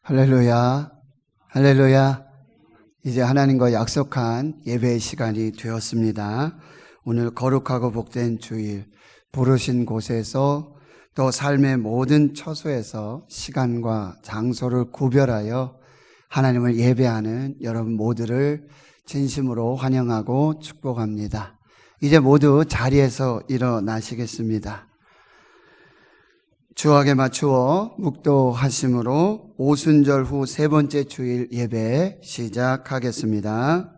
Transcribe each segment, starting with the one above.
할렐루야, 할렐루야. 이제 하나님과 약속한 예배의 시간이 되었습니다. 오늘 거룩하고 복된 주일, 부르신 곳에서 또 삶의 모든 처소에서 시간과 장소를 구별하여 하나님을 예배하는 여러분 모두를 진심으로 환영하고 축복합니다. 이제 모두 자리에서 일어나시겠습니다. 주악에 맞추어 묵도하심으로 오순절 후 세 번째 주일 예배 시작하겠습니다.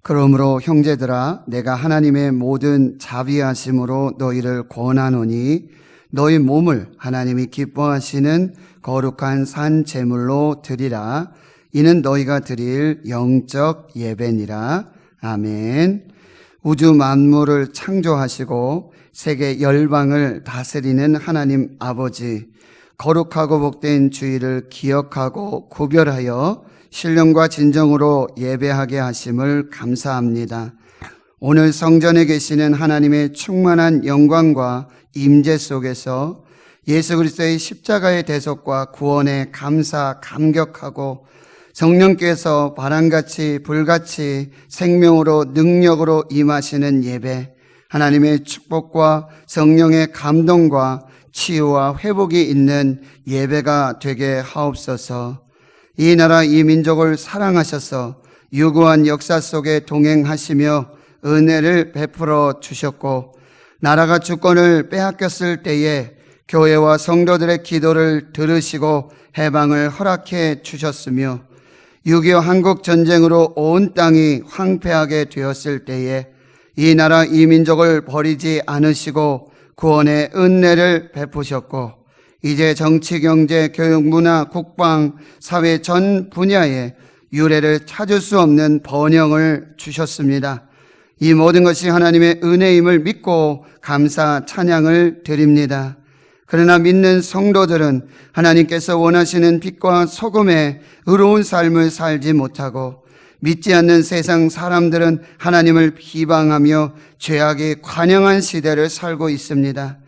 그러므로 형제들아, 내가 하나님의 모든 자비하심으로 너희를 권하노니 너희 몸을 하나님이 기뻐하시는 거룩한 산 제물로 드리라. 이는 너희가 드릴 영적 예배니라. 아멘. 우주 만물을 창조하시고 세계 열방을 다스리는 하나님 아버지, 거룩하고 복된 주일을 기억하고 구별하여 신령과 진정으로 예배하게 하심을 감사합니다. 오늘 성전에 계시는 하나님의 충만한 영광과 임재 속에서 예수 그리스도의 십자가의 대속과 구원에 감격하고 성령께서 바람같이 불같이 생명으로 능력으로 임하시는 예배, 하나님의 축복과 성령의 감동과 치유와 회복이 있는 예배가 되게 하옵소서. 이 나라 이 민족을 사랑하셔서 유구한 역사 속에 동행하시며 은혜를 베풀어 주셨고, 나라가 주권을 빼앗겼을 때에 교회와 성도들의 기도를 들으시고 해방을 허락해 주셨으며, 6.25 한국 전쟁으로 온 땅이 황폐하게 되었을 때에 이 나라 이 민족을 버리지 않으시고 구원의 은혜를 베푸셨고, 이제 정치, 경제, 교육, 문화, 국방, 사회 전 분야에 유례를 찾을 수 없는 번영을 주셨습니다. 이 모든 것이 하나님의 은혜임을 믿고 감사 찬양을 드립니다. 그러나 믿는 성도들은 하나님께서 원하시는 빛과 소금의 의로운 삶을 살지 못하고, 믿지 않는 세상 사람들은 하나님을 비방하며 죄악이 관영한 시대를 살고 있습니다.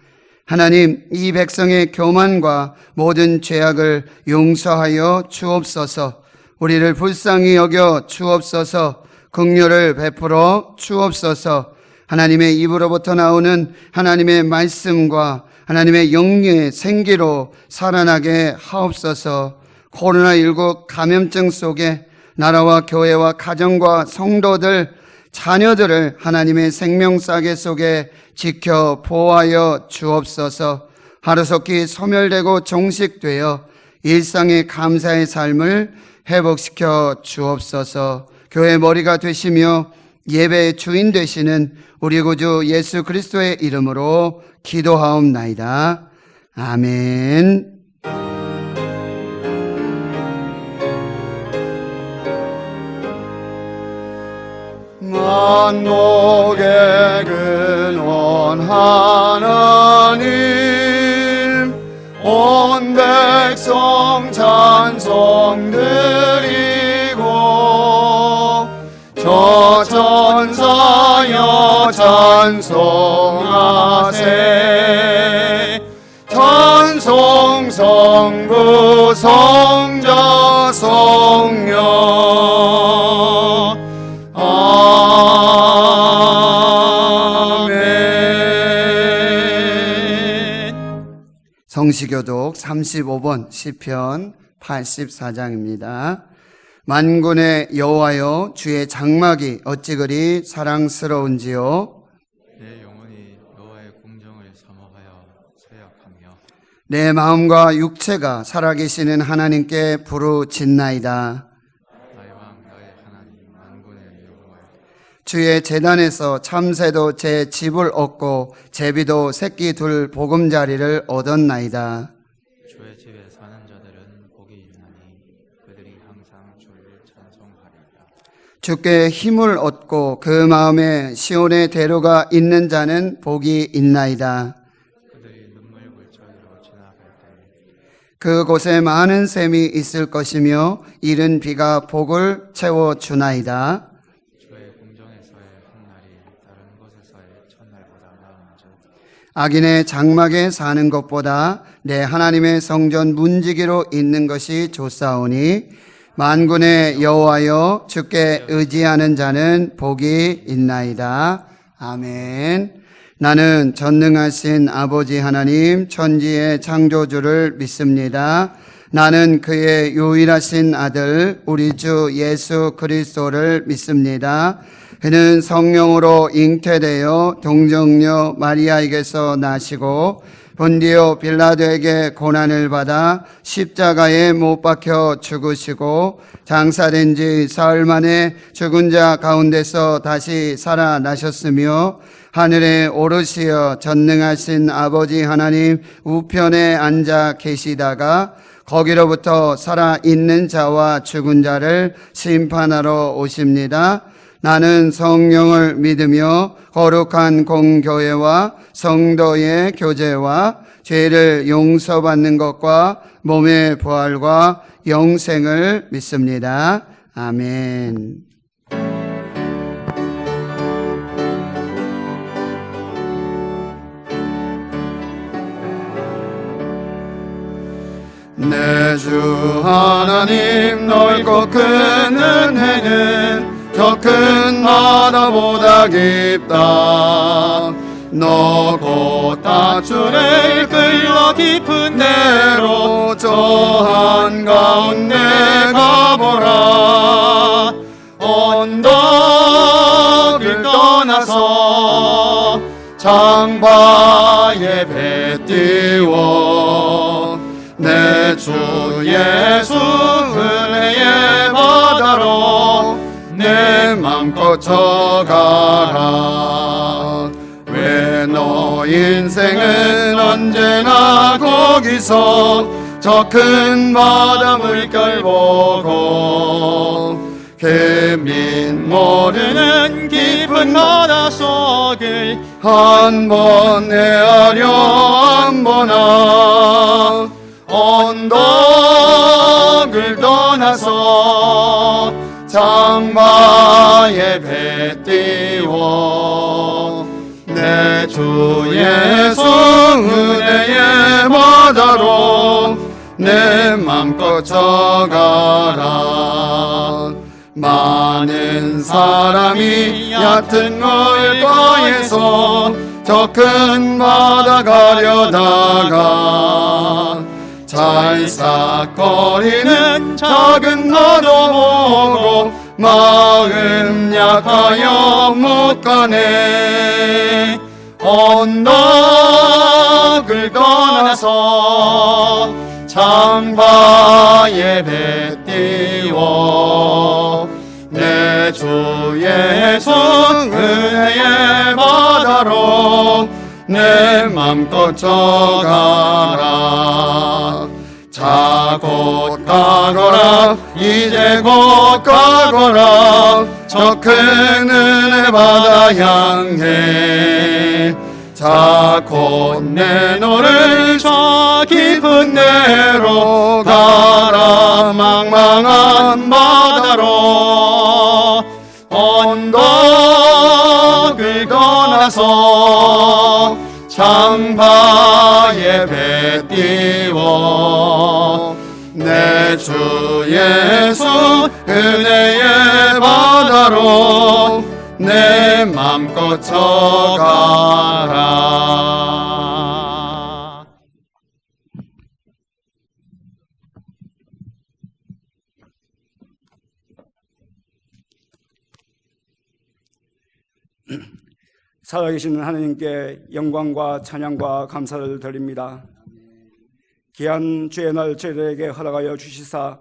하나님, 이 백성의 교만과 모든 죄악을 용서하여 주옵소서. 우리를 불쌍히 여겨 주옵소서. 긍휼을 베풀어 주옵소서. 하나님의 입으로부터 나오는 하나님의 말씀과 하나님의 영의 생기로 살아나게 하옵소서. 코로나19 감염증 속에 나라와 교회와 가정과 성도들, 자녀들을 하나님의 생명싸개 속에 지켜 보호하여 주옵소서. 하루속히 소멸되고 종식되어 일상의 감사의 삶을 회복시켜 주옵소서. 교회의 머리가 되시며 예배의 주인 되시는 우리 구주 예수 그리스도의 이름으로 기도하옵나이다. 아멘. 만독의 근원 하나님, 온 백성 찬송 드리고 저 천사여 찬송하세. 찬송 성부 성자 성령. 성시교독 35번 시편 84장입니다. 만군의 여호와여, 주의 장막이 어찌 그리 사랑스러운지요. 내 영혼이 여호와의 공정을 사모하여 쇠약하며 내 마음과 육체가 살아계시는 하나님께 부르짖나이다. 나의 왕 나의 하나님 만군의 여호와여, 주의 제단에서 참새도 제 집을 얻고 제비도 새끼 둘 보금자리를 얻었나이다. 주의 집에 사는 자들은 복이 있나니 그들이 항상 주를 찬송하리라. 주께 힘을 얻고 그 마음에 시온의 대로가 있는 자는 복이 있나이다. 그들이 눈물 골짜기로 지나갈 때 그곳에 많은 샘이 있을 것이며 이른 비가 복을 채워주나이다. 주의 궁정에서의 훗날이 다른 곳에서의 첫날보다 나은즉 악인의 장막에 사는 것보다 내 하나님의 성전 문지기로 있는 것이 좋사오니 만군의 여호와여 주께 의지하는 자는 복이 있나이다. 아멘. 나는 전능하신 아버지 하나님 천지의 창조주를 믿습니다. 나는 그의 유일하신 아들 우리 주 예수 그리스도를 믿습니다. 그는 성령으로 잉태되어 동정녀 마리아에게서 나시고 본디오 빌라도에게 고난을 받아 십자가에 못 박혀 죽으시고 장사된 지 사흘 만에 죽은 자 가운데서 다시 살아나셨으며 하늘에 오르시어 전능하신 아버지 하나님 우편에 앉아 계시다가 거기로부터 살아있는 자와 죽은 자를 심판하러 오십니다. 나는 성령을 믿으며 거룩한 공교회와 성도의 교제와 죄를 용서받는 것과 몸의 부활과 영생을 믿습니다. 아멘. 내 주 하나님 넓고 큰 은혜는 저 큰 바다보다 깊다. 너 곧 다주를 끌러 깊은 데로 저 한가운데 가보라. 언덕을 떠나서 장바에 배 띄워 내 주 예수 은혜의 바다로 내 맘 뻗쳐가라. 왜 너 인생은 언제나 거기서 저 큰 바다 물결 보고 개민 모르는 깊은 바다 속을 한 번 헤아려 안 보나. 언덕을 떠나서 장바에 배 띄워 내 주 예수 은혜의 바다로 내 맘 뻗쳐가라. 많은 사람이 얕은 물가에서 저 큰 바다 가려다가 찰싹거리는 작은 나도 보고 마음 약하여 못 가네. 언덕을 떠나서 장바에 배 띄워 내 주 예수 은혜의 바다로 내 맘 뻗쳐가라. 자 곧 가거라 이제 곧 가거라 저 큰 은혜 바다 향해. 자 곧 내 너를 저 깊은 데로 가라. 망망한 바다로 언덕을 떠나서 장바에 배 띄워 내 주 예수 은혜의 바다로 내 맘껏 쳐가라. 살아계신 하나님께 영광과 찬양과 감사를 드립니다. 귀한 주의 날 저희들에게 허락하여 주시사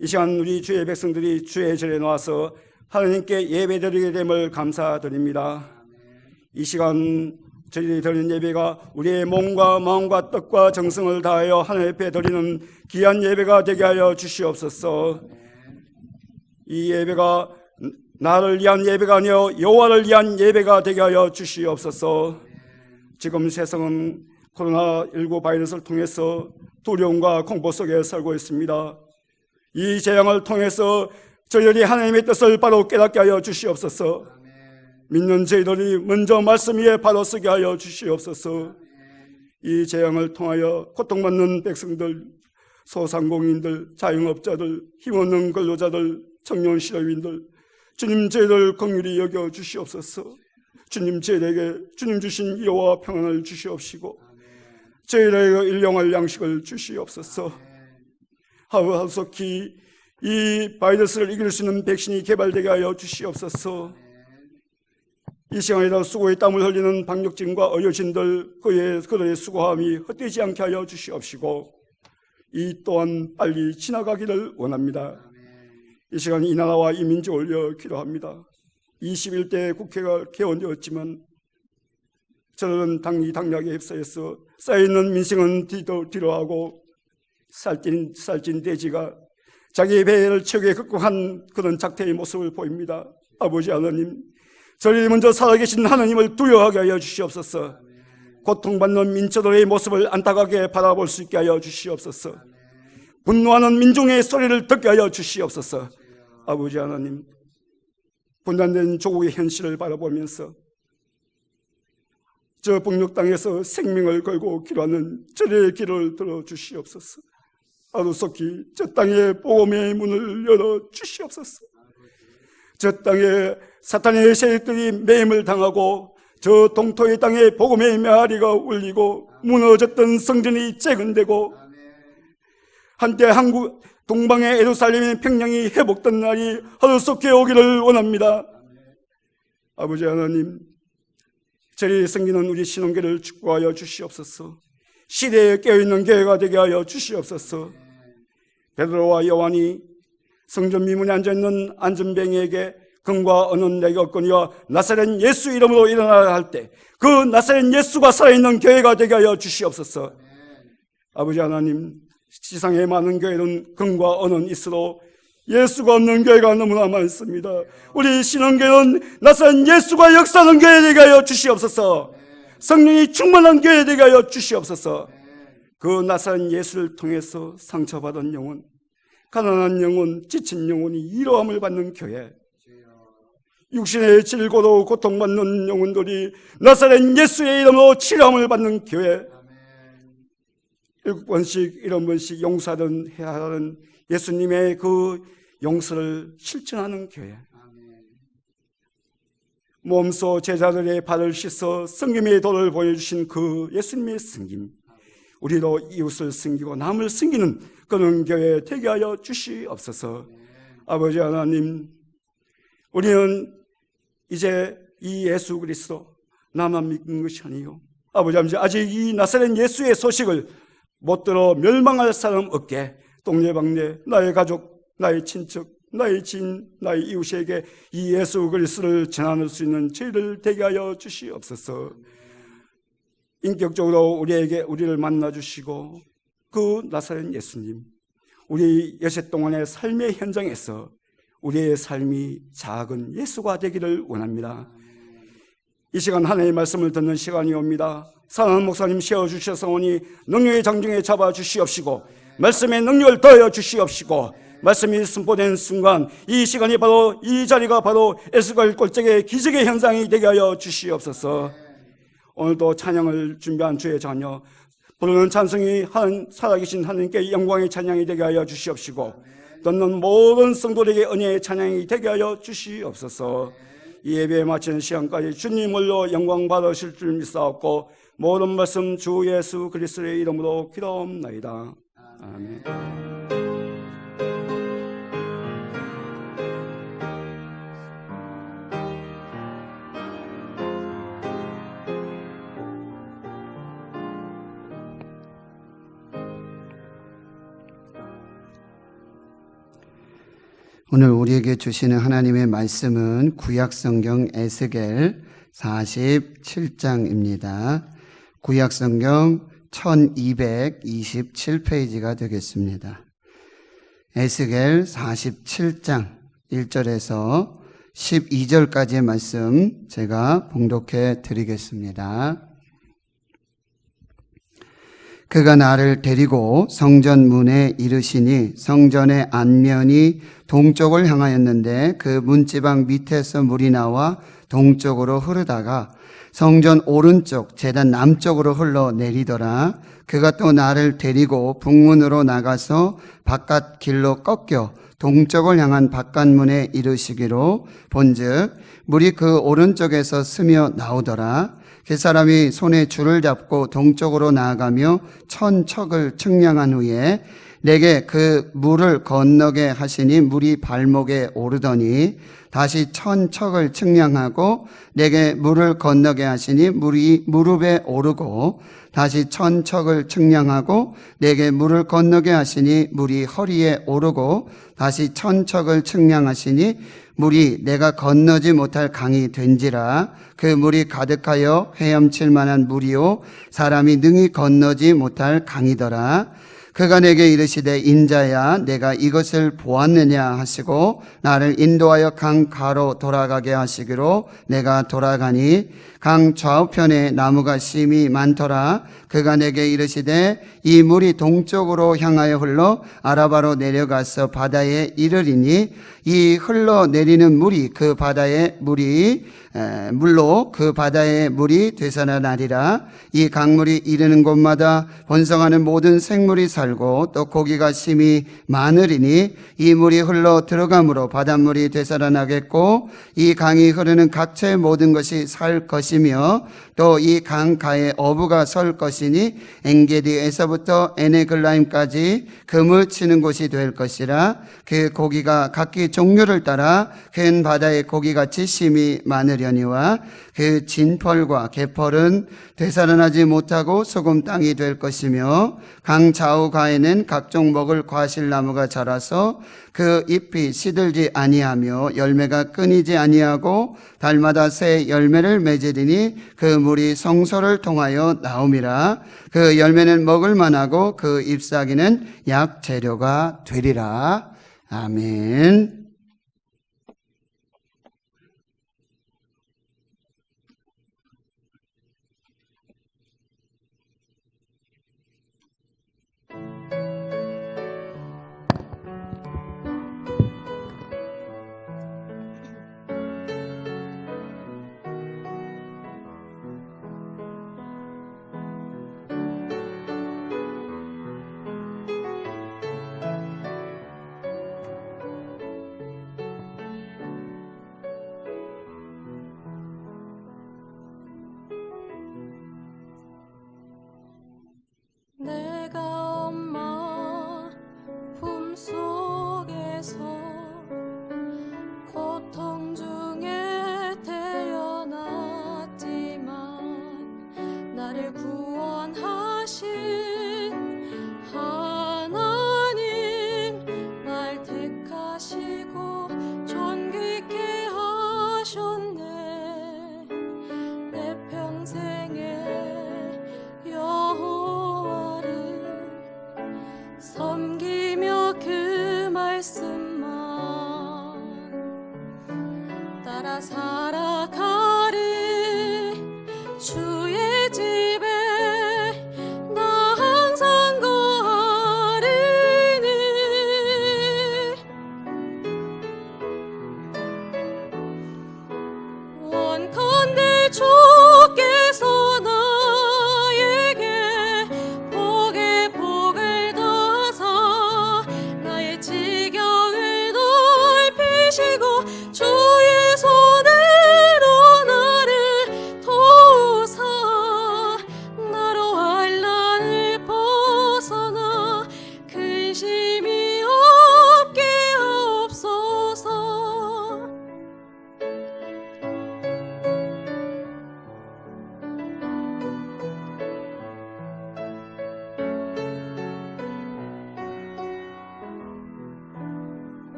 이 시간 우리 주의 백성들이 주의 절에 나와서 하나님께 예배드리게 됨을 감사드립니다. 이 시간 저희들이 드리는 예배가 우리의 몸과 마음과 뜻과 정성을 다하여 하나님 앞에 드리는 귀한 예배가 되게 하여 주시옵소서. 이 예배가 나를 위한 예배가 아니여 여호와를 위한 예배가 되게 하여 주시옵소서. 지금 세상은 코로나19 바이러스를 통해서 두려움과 공포 속에 살고 있습니다. 이 재앙을 통해서 저희들이 하나님의 뜻을 바로 깨닫게 하여 주시옵소서. 믿는 저희들이 먼저 말씀 위에 바로 서게 하여 주시옵소서. 이 재앙을 통하여 고통받는 백성들, 소상공인들, 자영업자들, 힘없는 근로자들, 청년 실업인들, 주님 저희들 긍휼히 여겨 주시옵소서. 주님 저희에게 주님 주신 위로와 평안을 주시옵시고 저희에게 일용할 양식을 주시옵소서. 하루속히 이 바이러스를 이길 수 있는 백신이 개발되게 하여 주시옵소서. 이 시간에다 수고의 땀을 흘리는 방역진과 의료진들 그들의 수고함이 헛되지 않게 하여 주시옵시고 이 또한 빨리 지나가기를 원합니다. 이 시간 이 나라와 이 민족을 위하여 기도합니다. 21대 국회가 개원되었지만 저는 당락에 휩싸여서 쌓여있는 민생은 뒤로하고 살찐 돼지가 자기의 배를 최고에 극복한 그런 작태의 모습을 보입니다. 아버지 하나님, 저희 먼저 살아계신 하나님을 두려워하게 하여 주시옵소서. 고통받는 민초들의 모습을 안타깝게 바라볼 수 있게 하여 주시옵소서. 분노하는 민중의 소리를 듣게 하여 주시옵소서. 아버지 하나님, 분단된 조국의 현실을 바라보면서 저 북녘 땅에서 생명을 걸고 기도하는 저희의 기도를 들어주시옵소서. 하루속히 저 땅에 복음의 문을 열어 주시옵소서. 저 땅에 사탄의 세력들이 매임을 당하고 저 동토의 땅에 복음의 메아리가 울리고 무너졌던 성전이 재건되고 한때 한국 동방의 예루살렘의 평양이 회복된 날이 하루속히 오기를 원합니다. 아버지 하나님, 저리 생기는 우리 신혼교를 축복하여 주시옵소서. 시대에 깨어있는 교회가 되게 하여 주시옵소서. 베드로와 요한이 성전 미문에 앉아있는 안전뱅이에게 금과 은은 내게 없거니와 나사렛 예수 이름으로 일어나라 할 때 그 나사렛 예수가 살아있는 교회가 되게 하여 주시옵소서. 아버지 하나님, 지상의 많은 교회는 금과 은은 있어도 예수가 없는 교회가 너무나 많습니다. 우리 신앙교회는 나사렛 예수가 역사하는 교회 되게 하여 주시옵소서. 성령이 충만한 교회 되게 하여 주시옵소서. 그 나사렛 예수를 통해서 상처받은 영혼, 가난한 영혼, 지친 영혼이 위로함을 받는 교회, 육신의 질고로 고통받는 영혼들이 나사렛 예수의 이름으로 치료함을 받는 교회, 7번씩 1번씩 용서하던 해야 하는 예수님의 그 용서를 실천하는 교회, 몸소 제자들의 발을 씻어 성김의 도를 보여주신 그 예수님의 승김, 우리도 이웃을 섬기고 남을 섬기는 그런 교회 되게 하여 주시옵소서. 아버지 하나님, 우리는 이제 이 예수 그리스도 나만 믿는 것이 아니요, 아버지 아직 이 나사렛 예수의 소식을 못 들어 멸망할 사람 없게 동네방네 나의 가족, 나의 친척, 나의 지인, 나의 이웃에게 이 예수 그리스도를 전할 수 있는 저희를 되게 하여 주시옵소서. 인격적으로 우리를 만나주시고 그 나사렛 예수님, 우리 여세 동안의 삶의 현장에서 우리의 삶이 작은 예수가 되기를 원합니다. 이 시간 하나님의 말씀을 듣는 시간이 옵니다. 사랑하는 목사님 세워주셔서오니 능력의 장중에 잡아주시옵시고 말씀의 능력을 더하여 주시옵시고 말씀이 선포된 순간 이 시간이 바로 이 자리가 바로 에스겔 골짜기의 기적의 현상이 되게 하여 주시옵소서. 오늘도 찬양을 준비한 주의 자녀 부르는 찬송이 살아계신 하나님께 영광의 찬양이 되게 하여 주시옵시고 듣는 모든 성도들에게 은혜의 찬양이 되게 하여 주시옵소서. 이 예배에 마치는 시간까지 주님을로 영광 받으실 줄 믿사옵고 모든 말씀 주 예수 그리스도의 이름으로 기도옵나이다. 아멘. 오늘 우리에게 주시는 하나님의 말씀은 구약성경 에스겔 47장입니다. 구약성경 1227페이지가 되겠습니다. 에스겔 47장 1절에서 12절까지의 말씀 제가 봉독해 드리겠습니다. 그가 나를 데리고 성전 문에 이르시니 성전의 안면이 동쪽을 향하였는데 그 문지방 밑에서 물이 나와 동쪽으로 흐르다가 성전 오른쪽 제단 남쪽으로 흘러내리더라. 그가 또 나를 데리고 북문으로 나가서 바깥 길로 꺾여 동쪽을 향한 바깥문에 이르시기로 본즉 물이 그 오른쪽에서 스며 나오더라. 그 사람이 손에 줄을 잡고 동쪽으로 나아가며 천척을 측량한 후에 내게 그 물을 건너게 하시니 물이 발목에 오르더니 다시 천척을 측량하고 내게 물을 건너게 하시니 물이 무릎에 오르고 다시 천척을 측량하고 내게 물을 건너게 하시니 물이 허리에 오르고 다시 천척을 측량하시니 물이 내가 건너지 못할 강이 된지라. 그 물이 가득하여 헤엄칠 만한 물이요 사람이 능히 건너지 못할 강이더라. 그가 내게 이르시되 인자야 내가 이것을 보았느냐 하시고 나를 인도하여 강 가로 돌아가게 하시기로 내가 돌아가니 강 좌우편에 나무가 심이 많더라. 그가 내게 이르시되 이 물이 동쪽으로 향하여 흘러 아라바로 내려가서 바다에 이르리니 이 흘러내리는 물이 그 바다의 물로 그 바다의 물이 되살아나리라. 이 강물이 이르는 곳마다 번성하는 모든 생물이 살고 또 고기가 심히 많으리니 이 물이 흘러 들어가므로 바닷물이 되살아나겠고 이 강이 흐르는 각처의 모든 것이 살 것이며 또 이 강가에 어부가 설 것이니 엔게디에서부터 에네글라임까지 금을 치는 곳이 될 것이라. 그 고기가 각기 종류를 따라 큰 바다의 고기같이 심히 많으려니와 그 진펄과 개펄은 되살아나지 못하고 소금 땅이 될 것이며 강 좌우가에는 각종 먹을 과실나무가 자라서 그 잎이 시들지 아니하며 열매가 끊이지 아니하고 달마다 새 열매를 맺으리니 그 물이 성소를 통하여 나옴이라. 그 열매는 먹을 만하고 그 잎사귀는 약 재료가 되리라. 아멘.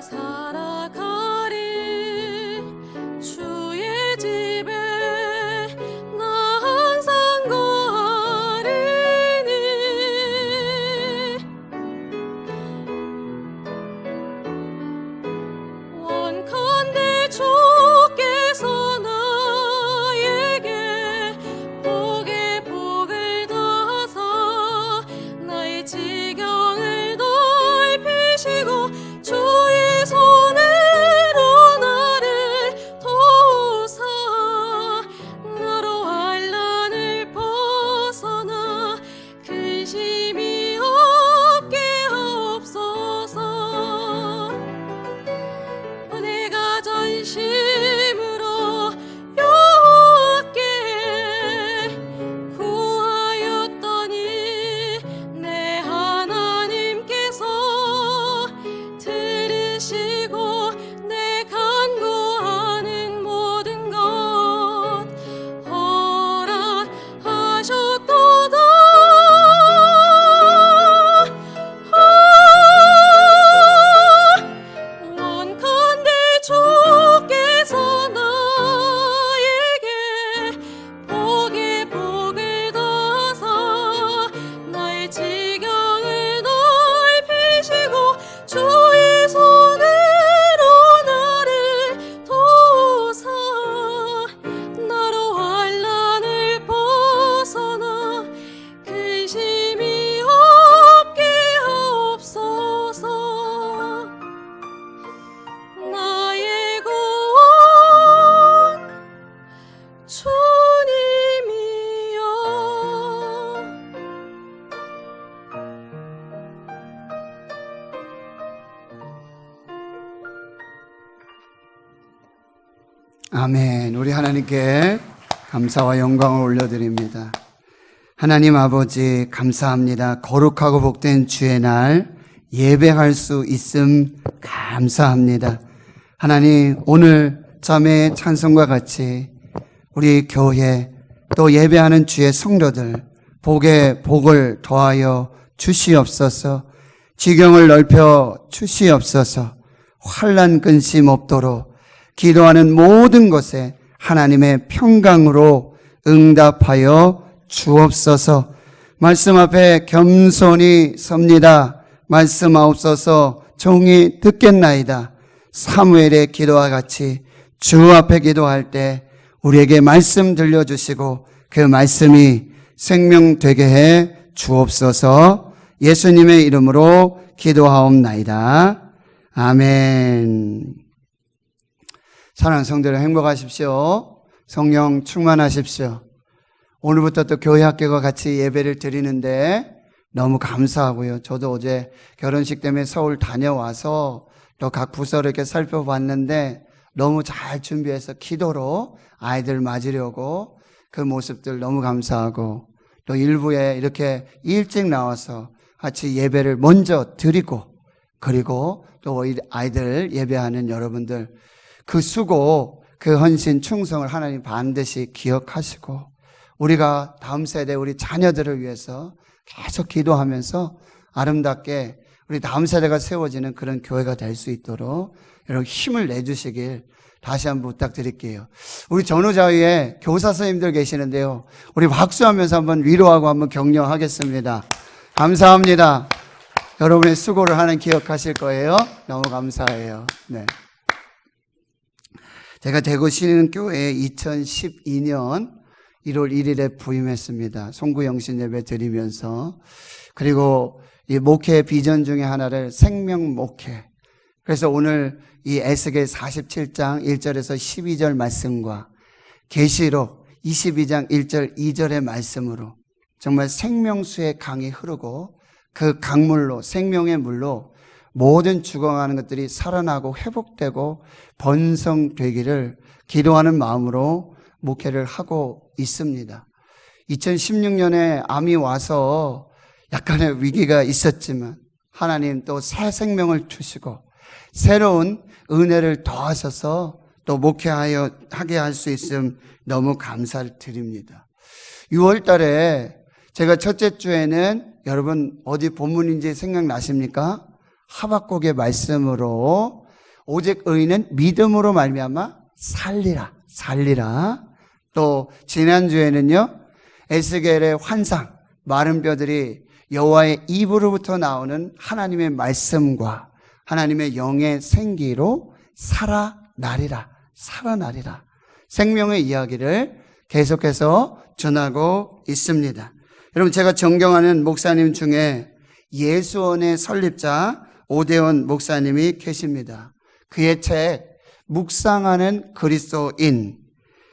나 살아가리 주의 집에 나 항상 거하리니 원컨대 주께서 나에게 복에 복을 더하사 나의 지경을 넓히시고 주의 손으로 나를 도우사 나로 환난을 벗어나 근심이 없게 하옵소서. 내가 전심으로 여호와께 구하였더니 내 하나님께서 들으시고 내 간구하는 모든 것 허락하셨도다. 원컨대 주께서 나에게 복에 복을 더하사 나의 지경을 넓히시고 주의 손으로 나를 도우사 나로 환난을 벗어나 근심이 없게 하옵소서. 나의 구원 주님이여. 아멘. 우리 하나님께 감사와 영광을 올려드립니다. 하나님 아버지 감사합니다. 거룩하고 복된 주의 날 예배할 수 있음 감사합니다. 하나님 오늘 자매의 찬송과 같이 우리 교회 또 예배하는 주의 성도들 복에 복을 더하여 주시옵소서. 지경을 넓혀 주시옵소서. 환난 근심 없도록 기도하는 모든 것에 하나님의 평강으로 응답하여 주옵소서. 말씀 앞에 겸손히 섭니다. 말씀하옵소서. 종이 듣겠나이다. 사무엘의 기도와 같이 주 앞에 기도할 때 우리에게 말씀 들려주시고 그 말씀이 생명 되게 해 주옵소서. 예수님의 이름으로 기도하옵나이다. 아멘. 사랑하는 성도들 행복하십시오. 성령 충만하십시오. 오늘부터 또 교회 학교가 같이 예배를 드리는데 너무 감사하고요. 저도 어제 결혼식 때문에 서울 다녀와서 또 각 부서를 이렇게 살펴봤는데 너무 잘 준비해서 기도로 아이들 맞으려고 그 모습들 너무 감사하고 또 일부에 이렇게 일찍 나와서 같이 예배를 먼저 드리고 그리고 또 아이들 예배하는 여러분들 그 수고, 그 헌신, 충성을 하나님 반드시 기억하시고 우리가 다음 세대 우리 자녀들을 위해서 계속 기도하면서 아름답게 우리 다음 세대가 세워지는 그런 교회가 될 수 있도록 여러분 힘을 내주시길 다시 한번 부탁드릴게요. 우리 전후자위에 교사 선생님들 계시는데요. 우리 박수하면서 한번 위로하고 한번 격려하겠습니다. 감사합니다. 여러분의 수고를 하는 기억하실 거예요. 너무 감사해요. 네. 제가 대구 신흥교회에 2012년 1월 1일에 부임했습니다. 송구영신 예배 드리면서 그리고 이 목회 비전 중에 하나를 생명 목회. 그래서 오늘 이 에스겔 47장 1절에서 12절 말씀과 계시록 22장 1절 2절의 말씀으로 정말 생명수의 강이 흐르고 그 강물로 생명의 물로 모든 죽어가는 것들이 살아나고 회복되고 번성되기를 기도하는 마음으로 목회를 하고 있습니다. 2016년에 암이 와서 약간의 위기가 있었지만 하나님 또 새 생명을 주시고 새로운 은혜를 더하셔서 또 목회하게 할 수 있음 너무 감사를 드립니다. 6월 달에 제가 첫째 주에는 여러분 어디 본문인지 생각나십니까? 하박국의 말씀으로 오직 의인은 믿음으로 말미암아 살리라. 또 지난주에는요, 에스겔의 환상, 마른 뼈들이 여호와의 입으로부터 나오는 하나님의 말씀과 하나님의 영의 생기로 살아나리라. 생명의 이야기를 계속해서 전하고 있습니다. 여러분, 제가 존경하는 목사님 중에 예수원의 설립자 오대원 목사님이 계십니다. 그의 책 묵상하는 그리스도인,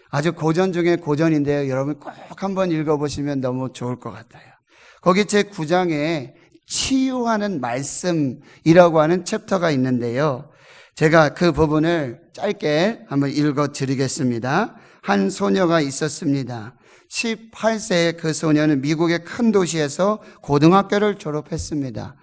아주 고전 중에 고전인데요. 여러분 꼭 한번 읽어보시면 너무 좋을 것 같아요. 거기 제 9장에 치유하는 말씀이라고 하는 챕터가 있는데요. 제가 그 부분을 짧게 한번 읽어드리겠습니다. 한 소녀가 있었습니다. 18세의 그 소녀는 미국의 큰 도시에서 고등학교를 졸업했습니다.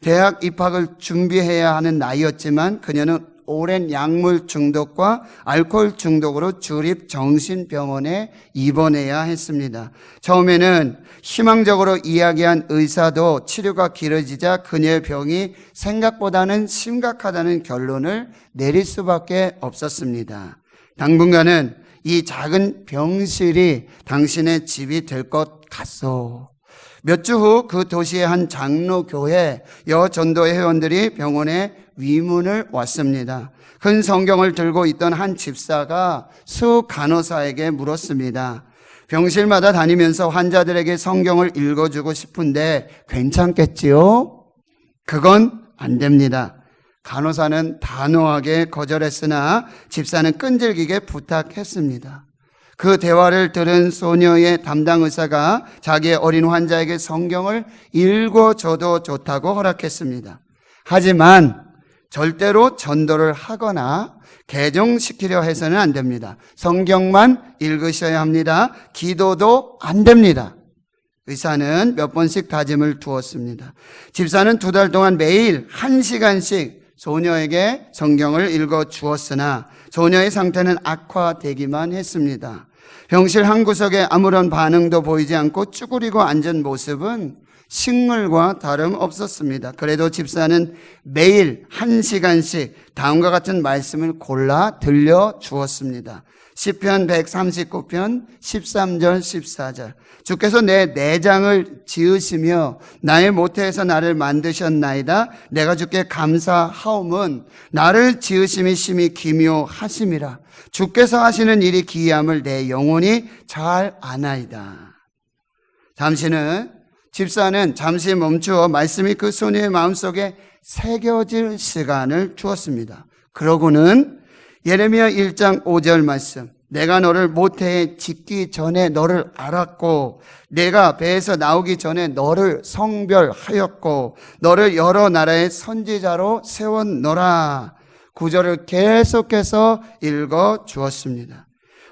대학 입학을 준비해야 하는 나이였지만 그녀는 오랜 약물 중독과 알코올 중독으로 주립 정신병원에 입원해야 했습니다. 처음에는 희망적으로 이야기한 의사도 치료가 길어지자 그녀의 병이 생각보다는 심각하다는 결론을 내릴 수밖에 없었습니다. 당분간은 이 작은 병실이 당신의 집이 될 것 같소. 몇 주 후 그 도시의 한 장로교회 여전도회 회원들이 병원에 위문을 왔습니다. 큰 성경을 들고 있던 한 집사가 수 간호사에게 물었습니다. 병실마다 다니면서 환자들에게 성경을 읽어주고 싶은데 괜찮겠지요? 그건 안 됩니다. 간호사는 단호하게 거절했으나 집사는 끈질기게 부탁했습니다. 그 대화를 들은 소녀의 담당 의사가 자기의 어린 환자에게 성경을 읽어줘도 좋다고 허락했습니다. 하지만 절대로 전도를 하거나 개종시키려 해서는 안 됩니다. 성경만 읽으셔야 합니다. 기도도 안 됩니다. 의사는 몇 번씩 다짐을 두었습니다. 집사는 2달 동안 매일 1시간씩 소녀에게 성경을 읽어 주었으나 소녀의 상태는 악화되기만 했습니다. 병실 한 구석에 아무런 반응도 보이지 않고 쭈그리고 앉은 모습은 식물과 다름없었습니다. 그래도 집사는 매일 1시간씩 다음과 같은 말씀을 골라 들려주었습니다. 시편 139편 13절 14절. 주께서 내 내장을 지으시며 나의 모태에서 나를 만드셨나이다. 내가 주께 감사하옴은 나를 지으심이 심히 기묘하심이라. 주께서 하시는 일이 기이함을 내 영혼이 잘 아나이다. 집사는 잠시 멈추어 말씀이 그 소녀의 마음속에 새겨질 시간을 주었습니다. 그러고는 예레미야 1장 5절 말씀, 내가 너를 모태에 짓기 전에 너를 알았고 내가 배에서 나오기 전에 너를 성별하였고 너를 여러 나라의 선지자로 세웠노라. 구절을 계속해서 읽어 주었습니다.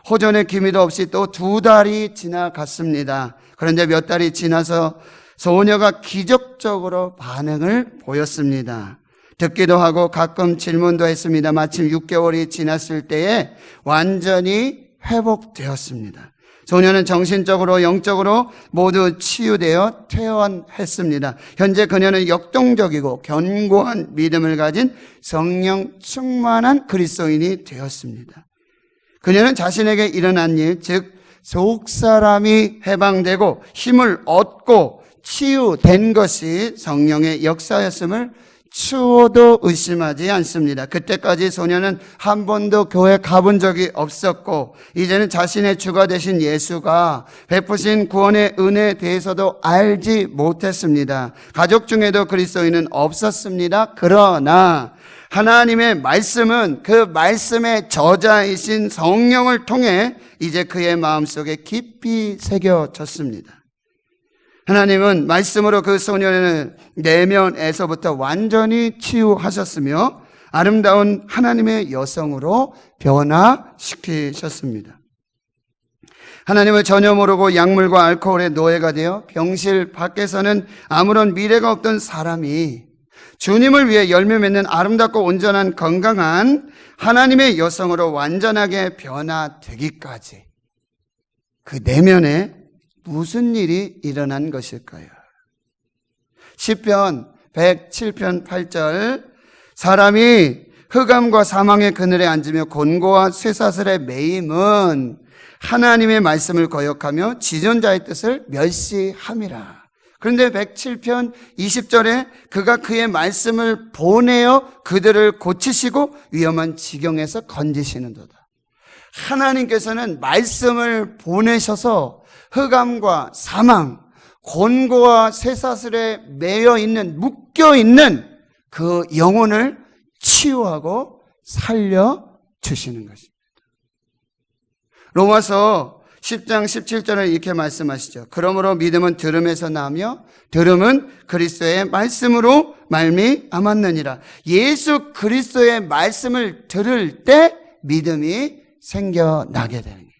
호전의 기미도 없이 또 2달이 지나갔습니다. 그런데 몇 달이 지나서 소녀가 기적적으로 반응을 보였습니다. 듣기도 하고 가끔 질문도 했습니다. 마침 6개월이 지났을 때에 완전히 회복되었습니다. 소녀는 정신적으로 영적으로 모두 치유되어 퇴원했습니다. 현재 그녀는 역동적이고 견고한 믿음을 가진 성령 충만한 그리스도인이 되었습니다. 그녀는 자신에게 일어난 일, 즉 속사람이 해방되고 힘을 얻고 치유된 것이 성령의 역사였음을 추호도 의심하지 않습니다. 그때까지 소녀는 한 번도 교회 가본 적이 없었고 이제는 자신의 주가 되신 예수가 베푸신 구원의 은혜에 대해서도 알지 못했습니다. 가족 중에도 그리스도인은 없었습니다. 그러나 하나님의 말씀은 그 말씀의 저자이신 성령을 통해 이제 그의 마음속에 깊이 새겨졌습니다. 하나님은 말씀으로 그 소년의 내면에서부터 완전히 치유하셨으며 아름다운 하나님의 여성으로 변화시키셨습니다. 하나님을 전혀 모르고 약물과 알코올의 노예가 되어 병실 밖에서는 아무런 미래가 없던 사람이 주님을 위해 열매 맺는 아름답고 온전한 건강한 하나님의 여성으로 완전하게 변화되기까지 그 내면에 무슨 일이 일어난 것일까요? 시편 107편 8절, 사람이 흑암과 사망의 그늘에 앉으며 곤고와 쇠사슬에 매임은 하나님의 말씀을 거역하며 지존자의 뜻을 멸시함이라. 그런데 107편 20절에 그가 그의 말씀을 보내어 그들을 고치시고 위험한 지경에서 건지시는도다. 하나님께서는 말씀을 보내셔서 흑암과 사망, 곤고와 쇠사슬에 매여 있는, 묶여 있는 그 영혼을 치유하고 살려 주시는 것입니다. 로마서 10장 17절에 이렇게 말씀하시죠. 그러므로 믿음은 들음에서 나며 들음은 그리스도의 말씀으로 말미암았느니라. 예수 그리스도의 말씀을 들을 때 믿음이 생겨나게 되는 거예요.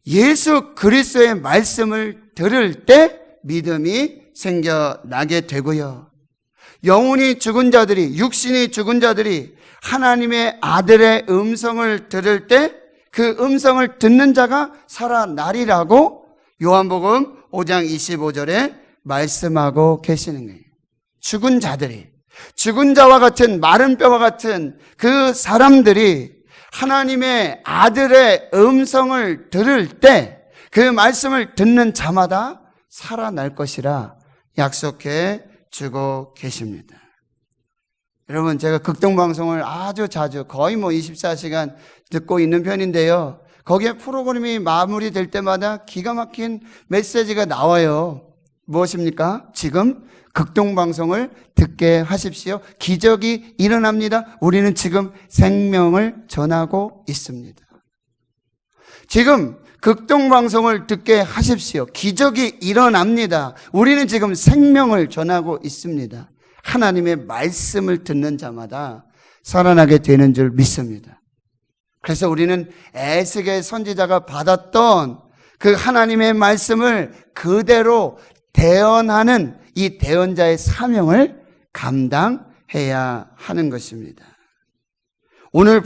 예수 그리스도의 말씀을 들을 때 믿음이 생겨나게 되고요. 영혼이 죽은 자들이, 육신이 죽은 자들이 하나님의 아들의 음성을 들을 때 그 음성을 듣는 자가 살아나리라고 요한복음 5장 25절에 말씀하고 계시는 거예요. 죽은 자들이, 죽은 자와 같은 마른 뼈와 같은 그 사람들이 하나님의 아들의 음성을 들을 때 그 말씀을 듣는 자마다 살아날 것이라 약속해 주고 계십니다. 여러분, 제가 극동방송을 아주 자주 거의 24시간 듣고 있는 편인데요. 거기에 프로그램이 마무리될 때마다 기가 막힌 메시지가 나와요. 무엇입니까? 지금 극동방송을 듣게 하십시오. 기적이 일어납니다. 우리는 지금 생명을 전하고 있습니다. 지금 극동방송을 듣게 하십시오. 기적이 일어납니다. 우리는 지금 생명을 전하고 있습니다. 하나님의 말씀을 듣는 자마다 살아나게 되는 줄 믿습니다. 그래서 우리는 에스겔 선지자가 받았던 그 하나님의 말씀을 그대로 대언하는 이 대언자의 사명을 감당해야 하는 것입니다. 오늘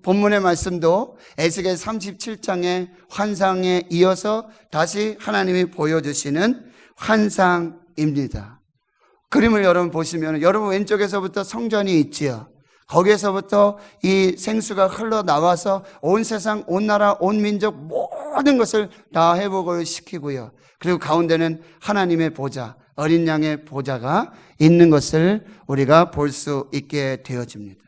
본문의 말씀도 에스겔 37장의 환상에 이어서 다시 하나님이 보여주시는 환상입니다. 그림을 여러분 보시면 여러분 왼쪽에서부터 성전이 있지요. 거기에서부터 이 생수가 흘러나와서 온 세상, 온 나라, 온 민족 모든 것을 다 회복을 시키고요. 그리고 가운데는 하나님의 보좌, 어린 양의 보좌가 있는 것을 우리가 볼 수 있게 되어집니다.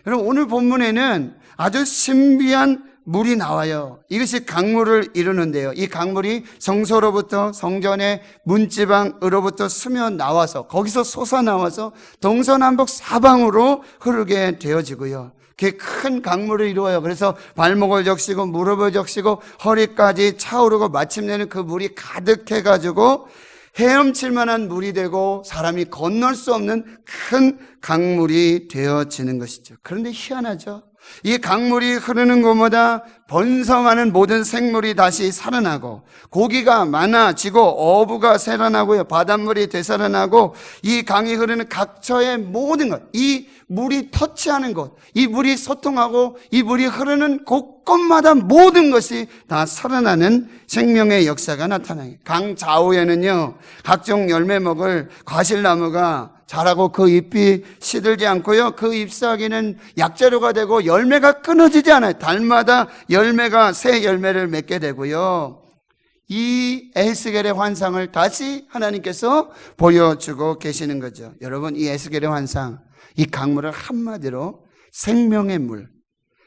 여러분, 오늘 본문에는 아주 신비한 물이 나와요. 이것이 강물을 이루는데요. 이 강물이 성소로부터 성전의 문지방으로부터 스며 나와서 거기서 솟아나와서 동서남북 사방으로 흐르게 되어지고요. 그게 큰 강물을 이루어요. 그래서 발목을 적시고 무릎을 적시고 허리까지 차오르고 마침내는 그 물이 가득해가지고 헤엄칠 만한 물이 되고 사람이 건널 수 없는 큰 강물이 되어지는 것이죠. 그런데 희한하죠. 이 강물이 흐르는 곳마다 번성하는 모든 생물이 다시 살아나고 고기가 많아지고 어부가 새어나고요. 바닷물이 되살아나고 이 강이 흐르는 각처의 모든 것, 이 물이 터치하는 곳, 이 물이 소통하고 이 물이 흐르는 곳곳마다 모든 것이 다 살아나는 생명의 역사가 나타나요. 강 좌우에는요, 각종 열매 먹을 과실나무가 자라고 그 잎이 시들지 않고요. 그 잎사귀는 약재료가 되고 열매가 끊어지지 않아요. 달마다 열매가 새 열매를 맺게 되고요. 이 에스겔의 환상을 다시 하나님께서 보여주고 계시는 거죠. 여러분, 이 에스겔의 환상, 이 강물을 한마디로 생명의 물,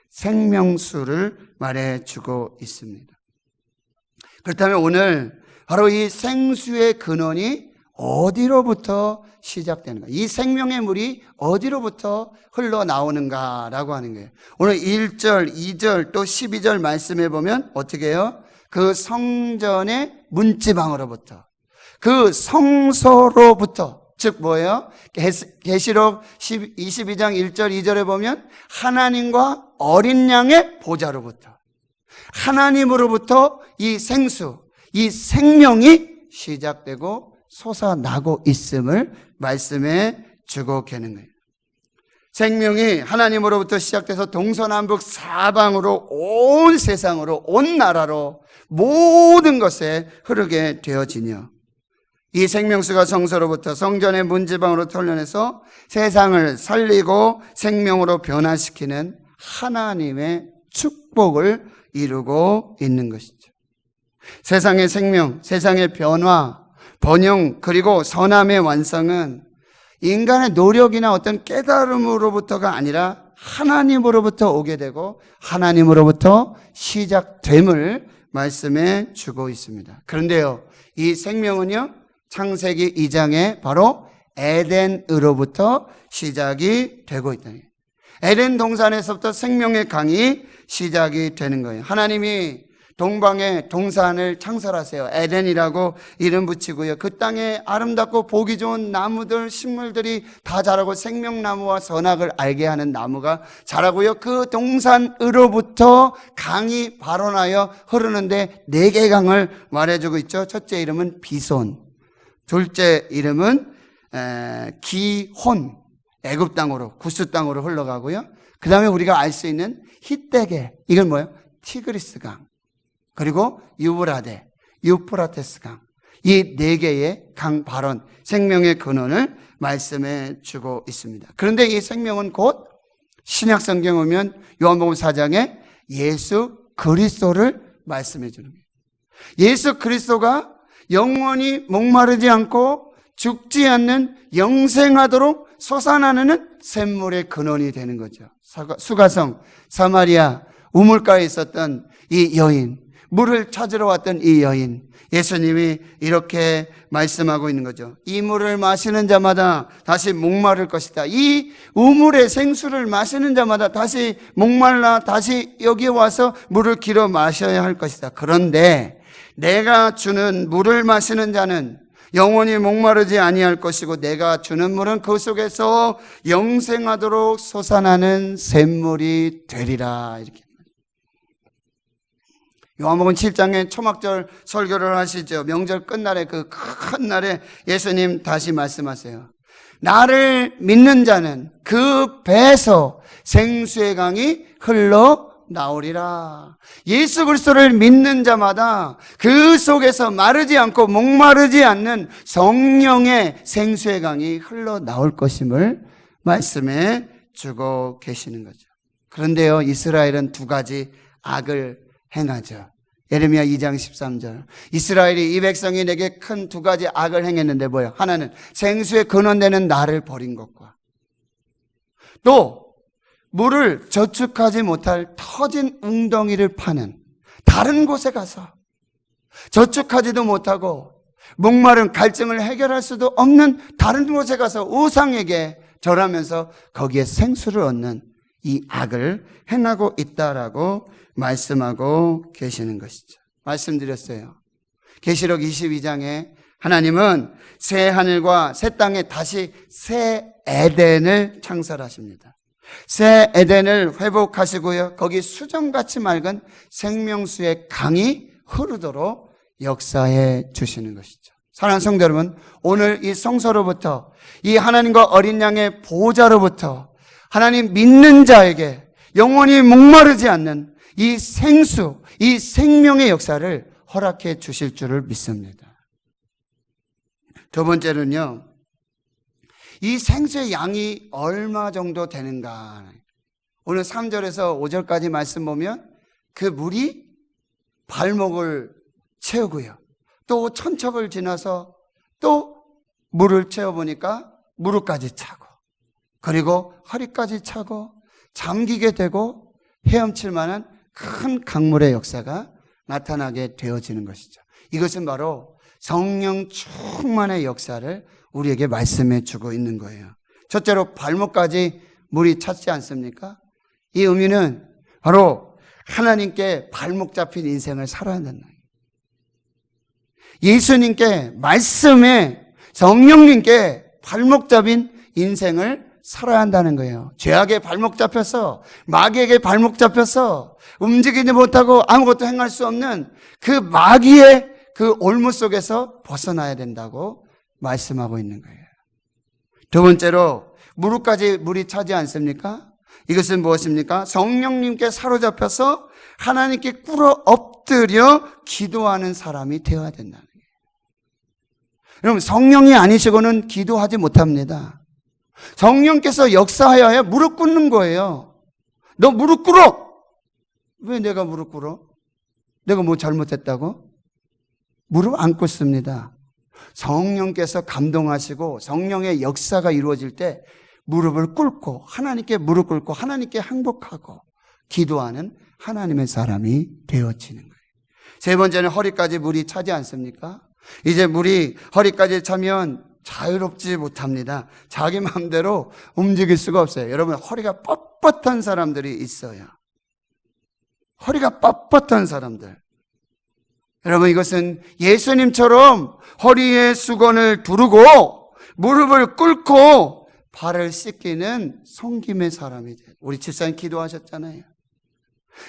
생명수를 말해주고 있습니다. 그렇다면 오늘 바로 이 생수의 근원이 어디로부터 시작되는가? 이 생명의 물이 어디로부터 흘러나오는가라고 하는 거예요. 오늘 1절, 2절 또 12절 말씀해 보면 어떻게 해요? 그 성전의 문지방으로부터, 그 성소로부터, 즉 뭐예요? 계시록 22장 1절 2절에 보면 하나님과 어린 양의 보좌로부터, 하나님으로부터 이 생수, 이 생명이 시작되고 솟아나고 있음을 말씀해 주고 계는 거예요. 생명이 하나님으로부터 시작돼서 동서남북 사방으로 온 세상으로 온 나라로 모든 것에 흐르게 되어지며 이 생명수가 성소로부터 성전의 문지방으로 털려내서 세상을 살리고 생명으로 변화시키는 하나님의 축복을 이루고 있는 것이죠. 세상의 생명, 세상의 변화, 번영, 그리고 선함의 완성은 인간의 노력이나 어떤 깨달음으로부터가 아니라 하나님으로부터 오게 되고 하나님으로부터 시작됨을 말씀해 주고 있습니다. 그런데요, 이 생명은요, 창세기 2장에 바로 에덴으로부터 시작이 되고 있다. 에덴 동산에서부터 생명의 강이 시작이 되는 거예요. 하나님이 동방에 동산을 창설하세요. 에덴이라고 이름 붙이고요. 그 땅에 아름답고 보기 좋은 나무들, 식물들이 다 자라고 생명나무와 선악을 알게 하는 나무가 자라고요. 그 동산으로부터 강이 발원하여 흐르는데 4개의 강을 말해주고 있죠. 첫째 이름은 비손, 둘째 이름은 기혼, 애굽 땅으로, 구스 땅으로 흘러가고요. 그 다음에 우리가 알 수 있는 히데게, 이건 뭐예요? 티그리스 강, 그리고 유브라데, 유프라테스 강, 이 4개의 강 발원, 생명의 근원을 말씀해 주고 있습니다. 그런데 이 생명은 곧 신약 성경 오면 요한복음 4장에 예수 그리스도를 말씀해 주는 거예요. 예수 그리스도가 영원히 목마르지 않고 죽지 않는 영생하도록 솟아나는 샘물의 근원이 되는 거죠. 수가성 사마리아 우물가에 있었던 이 여인, 물을 찾으러 왔던 이 여인, 예수님이 이렇게 말씀하고 있는 거죠. 이 물을 마시는 자마다 다시 목마를 것이다. 이 우물의 생수를 마시는 자마다 다시 목말라 다시 여기에 와서 물을 길어 마셔야 할 것이다. 그런데 내가 주는 물을 마시는 자는 영원히 목마르지 아니할 것이고 내가 주는 물은 그 속에서 영생하도록 솟아나는 샘물이 되리라. 이렇게. 요한복음 7장에 초막절 설교를 하시죠. 명절 끝날에 그 큰 날에 예수님 다시 말씀하세요. 나를 믿는 자는 그 배에서 생수의 강이 흘러 나오리라. 예수 그리스도를 믿는 자마다 그 속에서 마르지 않고 목마르지 않는 성령의 생수의 강이 흘러 나올 것임을 말씀해 주고 계시는 거죠. 그런데요, 이스라엘은 2가지 악을 행하죠. 예레미야 2장 13절. 이스라엘이 이 백성이 내게 큰 2가지 악을 행했는데 뭐예요? 하나는 생수의 근원되는 나를 버린 것과 또 물을 저축하지 못할 터진 웅덩이를 파는 다른 곳에 가서 저축하지도 못하고 목마른 갈증을 해결할 수도 없는 다른 곳에 가서 우상에게 절하면서 거기에 생수를 얻는 이 악을 행하고 있다라고 말씀하고 계시는 것이죠. 말씀드렸어요. 계시록 22장에 하나님은 새 하늘과 새 땅에 다시 새 에덴을 창설하십니다. 새 에덴을 회복하시고요. 거기 수정같이 맑은 생명수의 강이 흐르도록 역사해 주시는 것이죠. 사랑하는 성도 여러분, 오늘 이 성소로부터 이 하나님과 어린 양의 보호자로부터 하나님 믿는 자에게 영원히 목마르지 않는 이 생수, 이 생명의 역사를 허락해 주실 줄을 믿습니다. 2번째는요, 이 생수의 양이 얼마 정도 되는가? 오늘 3절에서 5절까지 말씀 보면 그 물이 발목을 채우고요. 또 천척을 지나서 또 물을 채워보니까 무릎까지 차고 그리고 허리까지 차고 잠기게 되고 헤엄칠 만한 큰 강물의 역사가 나타나게 되어지는 것이죠. 이것은 바로 성령 충만의 역사를 우리에게 말씀해 주고 있는 거예요. 첫째로 발목까지 물이 찼지 않습니까? 이 의미는 바로 하나님께 발목 잡힌 인생을 살아야 된다. 예수님께, 말씀에, 성령님께 발목 잡힌 인생을 살아야 한다는 거예요. 죄악에 발목 잡혀서, 마귀에게 발목 잡혀서 움직이지 못하고 아무것도 행할 수 없는 그 마귀의 그 올무 속에서 벗어나야 된다고 말씀하고 있는 거예요. 2번째로 무릎까지 물이 차지 않습니까? 이것은 무엇입니까? 성령님께 사로잡혀서 하나님께 꿇어 엎드려 기도하는 사람이 되어야 된다는 거예요. 여러분, 성령이 아니시고는 기도하지 못합니다. 성령께서 역사하여야 무릎 꿇는 거예요. 너 무릎 꿇어! 왜 내가 무릎 꿇어? 내가 뭐 잘못했다고? 무릎 안 꿇습니다. 성령께서 감동하시고 성령의 역사가 이루어질 때 무릎을 꿇고 하나님께 무릎 꿇고 하나님께 항복하고 기도하는 하나님의 사람이 되어지는 거예요. 세 번째는 허리까지 물이 차지 않습니까? 이제 물이 허리까지 차면 자유롭지 못합니다. 자기 마음대로 움직일 수가 없어요. 여러분, 허리가 뻣뻣한 사람들이 있어요. 허리가 뻣뻣한 사람들. 여러분, 이것은 예수님처럼 허리에 수건을 두르고 무릎을 꿇고 발을 씻기는 섬김의 사람이 돼요. 우리 집사님 기도하셨잖아요.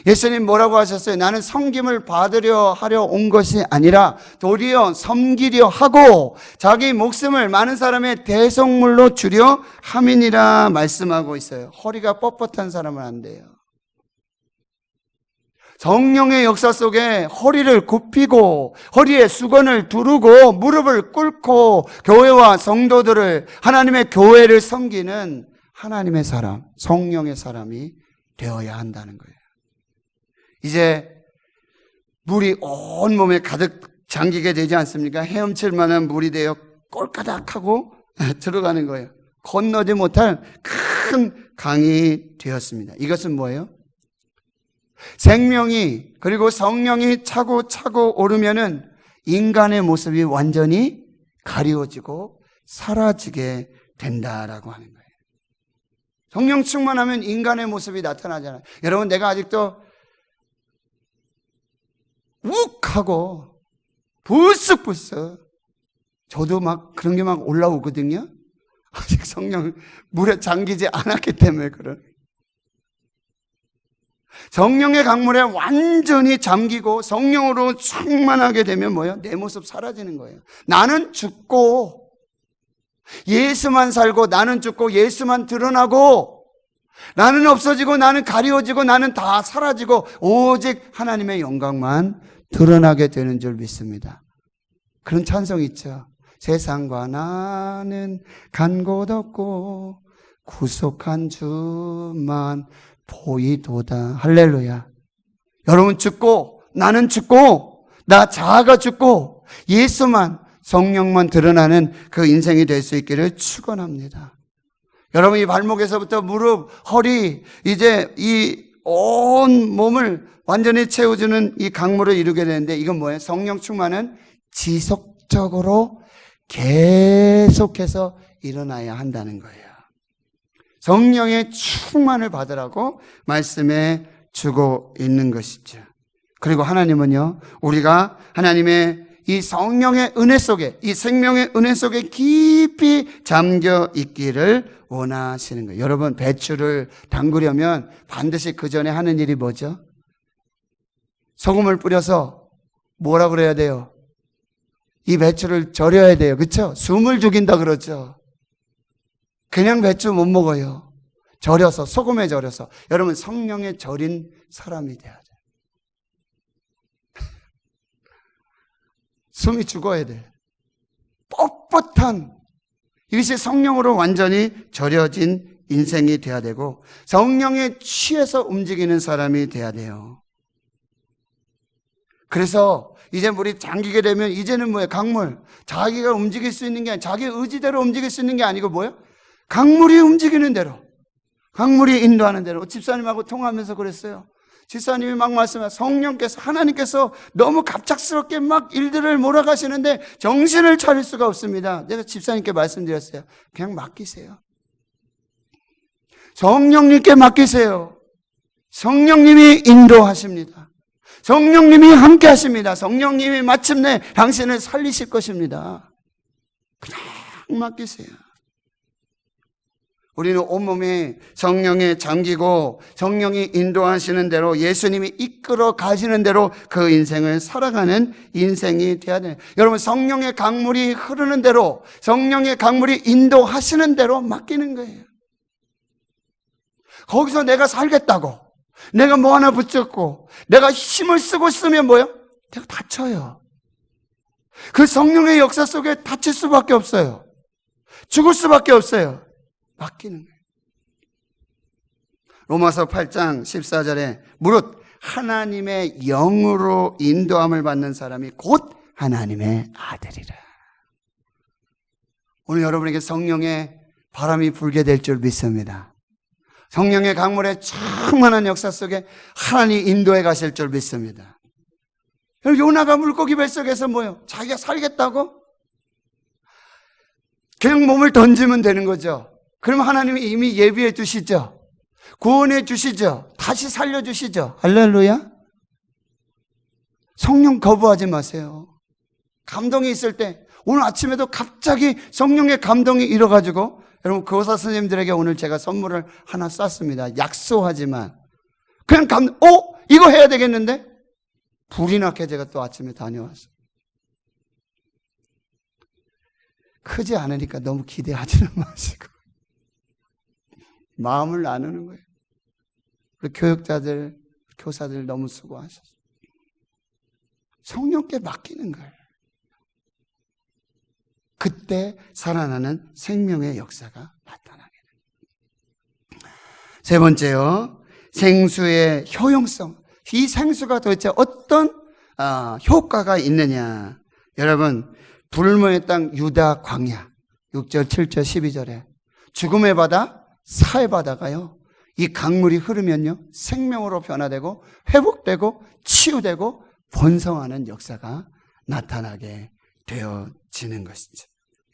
예수님 뭐라고 하셨어요? 나는 섬김을 받으려 하려 온 것이 아니라 도리어 섬기려 하고 자기 목숨을 많은 사람의 대속물로 주려 함이니라 말씀하고 있어요. 허리가 뻣뻣한 사람은 안 돼요. 성령의 역사 속에 허리를 굽히고 허리에 수건을 두르고 무릎을 꿇고 교회와 성도들을, 하나님의 교회를 섬기는 하나님의 사람, 성령의 사람이 되어야 한다는 거예요. 이제 물이 온 몸에 가득 잠기게 되지 않습니까? 헤엄칠 만한 물이 되어 꼴까닥하고 들어가는 거예요. 건너지 못할 큰 강이 되었습니다. 이것은 뭐예요? 생명이, 그리고 성령이 차고 오르면은 인간의 모습이 완전히 가리워지고 사라지게 된다라고 하는 거예요. 성령 충만하면 인간의 모습이 나타나잖아요. 여러분, 내가 아직도 욱 하고 불쑥불쑥, 저도 막 그런 게 막 올라오거든요. 아직 성령 물에 잠기지 않았기 때문에 그런. 성령의 강물에 완전히 잠기고 성령으로 충만하게 되면 뭐예요? 내 모습 사라지는 거예요. 나는 죽고 예수만 살고, 나는 죽고 예수만 드러나고, 나는 없어지고 나는 가리워지고 나는 다 사라지고 오직 하나님의 영광만 드러나게 되는 줄 믿습니다. 그런 찬송 있죠. 세상과 나는 간 곳 없고 구속한 주만 보이도다. 할렐루야. 여러분, 죽고 나는 죽고 나 자아가 죽고 예수만, 성령만 드러나는 그 인생이 될 수 있기를 축원합니다. 여러분, 이 발목에서부터 무릎, 허리, 이제 이 온 몸을 완전히 채워주는 이 강물을 이루게 되는데, 이건 뭐예요? 성령 충만은 지속적으로 계속해서 일어나야 한다는 거예요. 성령의 충만을 받으라고 말씀해 주고 있는 것이죠. 그리고 하나님은요, 우리가 하나님의 이 성령의 은혜 속에, 이 생명의 은혜 속에 깊이 잠겨 있기를 원하시는 거예요. 여러분, 배추를 담그려면 반드시 그 전에 하는 일이 뭐죠? 소금을 뿌려서 뭐라 그래야 돼요? 이 배추를 절여야 돼요. 그렇죠? 숨을 죽인다 그러죠. 그냥 배추 못 먹어요. 절여서, 소금에 절여서. 여러분, 성령에 절인 사람이 돼야 돼요. 숨이 죽어야 돼. 뻣뻣한, 이것이 성령으로 완전히 절여진 인생이 돼야 되고, 성령에 취해서 움직이는 사람이 돼야 돼요. 그래서 이제 물이 잠기게 되면 이제는 뭐예요? 강물. 자기가 움직일 수 있는 게 아니라, 자기 의지대로 움직일 수 있는 게 아니고 뭐예요? 강물이 움직이는 대로, 강물이 인도하는 대로. 집사님하고 통화하면서 그랬어요. 집사님이 막 말씀하세요. 성령께서, 하나님께서 너무 갑작스럽게 막 일들을 몰아가시는데 정신을 차릴 수가 없습니다. 내가 집사님께 말씀드렸어요. 그냥 맡기세요. 성령님께 맡기세요. 성령님이 인도하십니다. 성령님이 함께 하십니다. 성령님이 마침내 당신을 살리실 것입니다. 그냥 맡기세요. 우리는 온몸이 성령에 잠기고 성령이 인도하시는 대로, 예수님이 이끌어 가시는 대로 그 인생을 살아가는 인생이 되어야 돼요. 여러분, 성령의 강물이 흐르는 대로, 성령의 강물이 인도하시는 대로 맡기는 거예요. 거기서 내가 살겠다고, 내가 뭐 하나 붙잡고 내가 힘을 쓰고 있으면 뭐예요? 내가 다쳐요. 그 성령의 역사 속에 다칠 수밖에 없어요. 죽을 수밖에 없어요. 맡기는 거예요. 로마서 8장 14절에 무릇 하나님의 영으로 인도함을 받는 사람이 곧 하나님의 아들이라. 오늘 여러분에게 성령의 바람이 불게 될 줄 믿습니다. 성령의 강물의 충만한 역사 속에 하나님 인도해 가실 줄 믿습니다. 요나가 물고기 뱃속에서 뭐요? 자기가 살겠다고? 그냥 몸을 던지면 되는 거죠. 그럼 하나님이 이미 예비해 두시죠. 구원해 주시죠. 다시 살려주시죠. 할렐루야. 성령 거부하지 마세요. 감동이 있을 때, 오늘 아침에도 갑자기 성령의 감동이 일어가지고, 여러분 교사 선생님들에게 오늘 제가 선물을 하나 쐈습니다. 약소하지만 그냥 이거 해야 되겠는데? 불이 나게 제가 또 아침에 다녀왔어요. 크지 않으니까 너무 기대하지는 마시고 마음을 나누는 거예요. 우리 교육자들, 교사들 너무 수고하셨어요. 성령께 맡기는 거예요. 그때 살아나는 생명의 역사가 나타나게 됩니다. 세 번째요, 생수의 효용성. 이 생수가 도대체 어떤 효과가 있느냐. 여러분, 불모의 땅 유다 광야 6절, 7절, 12절에 죽음의 바다, 사의 바다가요, 이 강물이 흐르면요 생명으로 변화되고 회복되고 치유되고 번성하는 역사가 나타나게 되어지는 것이죠.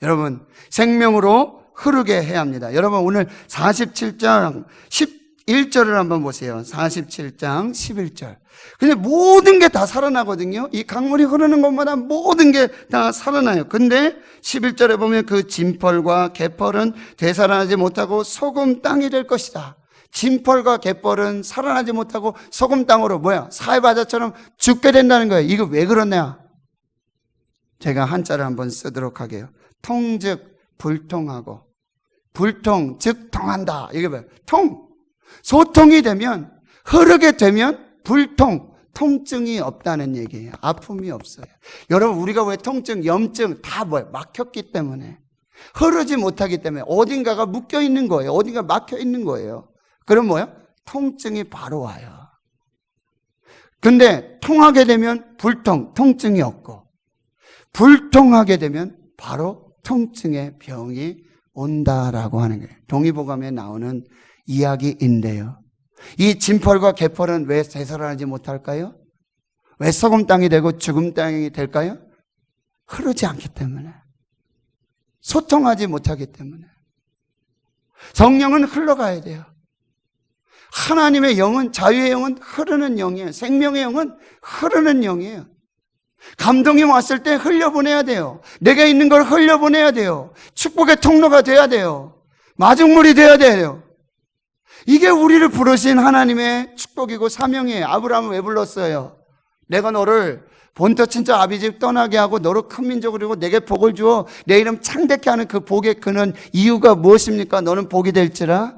여러분, 생명으로 흐르게 해야 합니다. 여러분, 오늘 47장 11절을 한번 보세요. 47장 11절. 근데 모든 게 다 살아나거든요. 이 강물이 흐르는 곳마다 모든 게 다 살아나요. 근데 11절에 보면 그 진펄과 갯벌은 되살아나지 못하고 소금 땅이 될 것이다. 진펄과 갯벌은 살아나지 못하고 소금 땅으로 사해바다처럼 죽게 된다는 거예요. 이거 왜 그러냐? 제가 한자를 한번 쓰도록 하게요. 통 즉 불통하고, 불통 즉 통한다. 이게 뭐예요? 통. 소통이 되면, 흐르게 되면 불통, 통증이 없다는 얘기예요. 아픔이 없어요. 여러분, 우리가 왜 통증, 염증 다 막혔기 때문에, 흐르지 못하기 때문에 어딘가가 묶여 있는 거예요. 어딘가 막혀 있는 거예요. 그럼 통증이 바로 와요. 근데 통하게 되면 불통, 통증이 없고, 불통하게 되면 바로 통증의 병이 온다라고 하는 거예요. 동의보감에 나오는 이야기인데요. 이 진펄과 갯벌은 왜 되살아나지 못할까요? 왜 소금 땅이 되고 죽음 땅이 될까요? 흐르지 않기 때문에, 소통하지 못하기 때문에. 성령은 흘러가야 돼요. 하나님의 영은, 자유의 영은 흐르는 영이에요. 생명의 영은 흐르는 영이에요. 감동이 왔을 때 흘려보내야 돼요. 내게 있는 걸 흘려보내야 돼요. 축복의 통로가 돼야 돼요. 마중물이 돼야 돼요. 이게 우리를 부르신 하나님의 축복이고 사명이에요. 아브라함은 왜 불렀어요? 내가 너를 본토 친척 아비집 떠나게 하고 너를 큰 민족으로 이루고 내게 복을 주어 내 이름 창대케 하는 그 복의 근원, 이유가 무엇입니까? 너는 복이 될지라.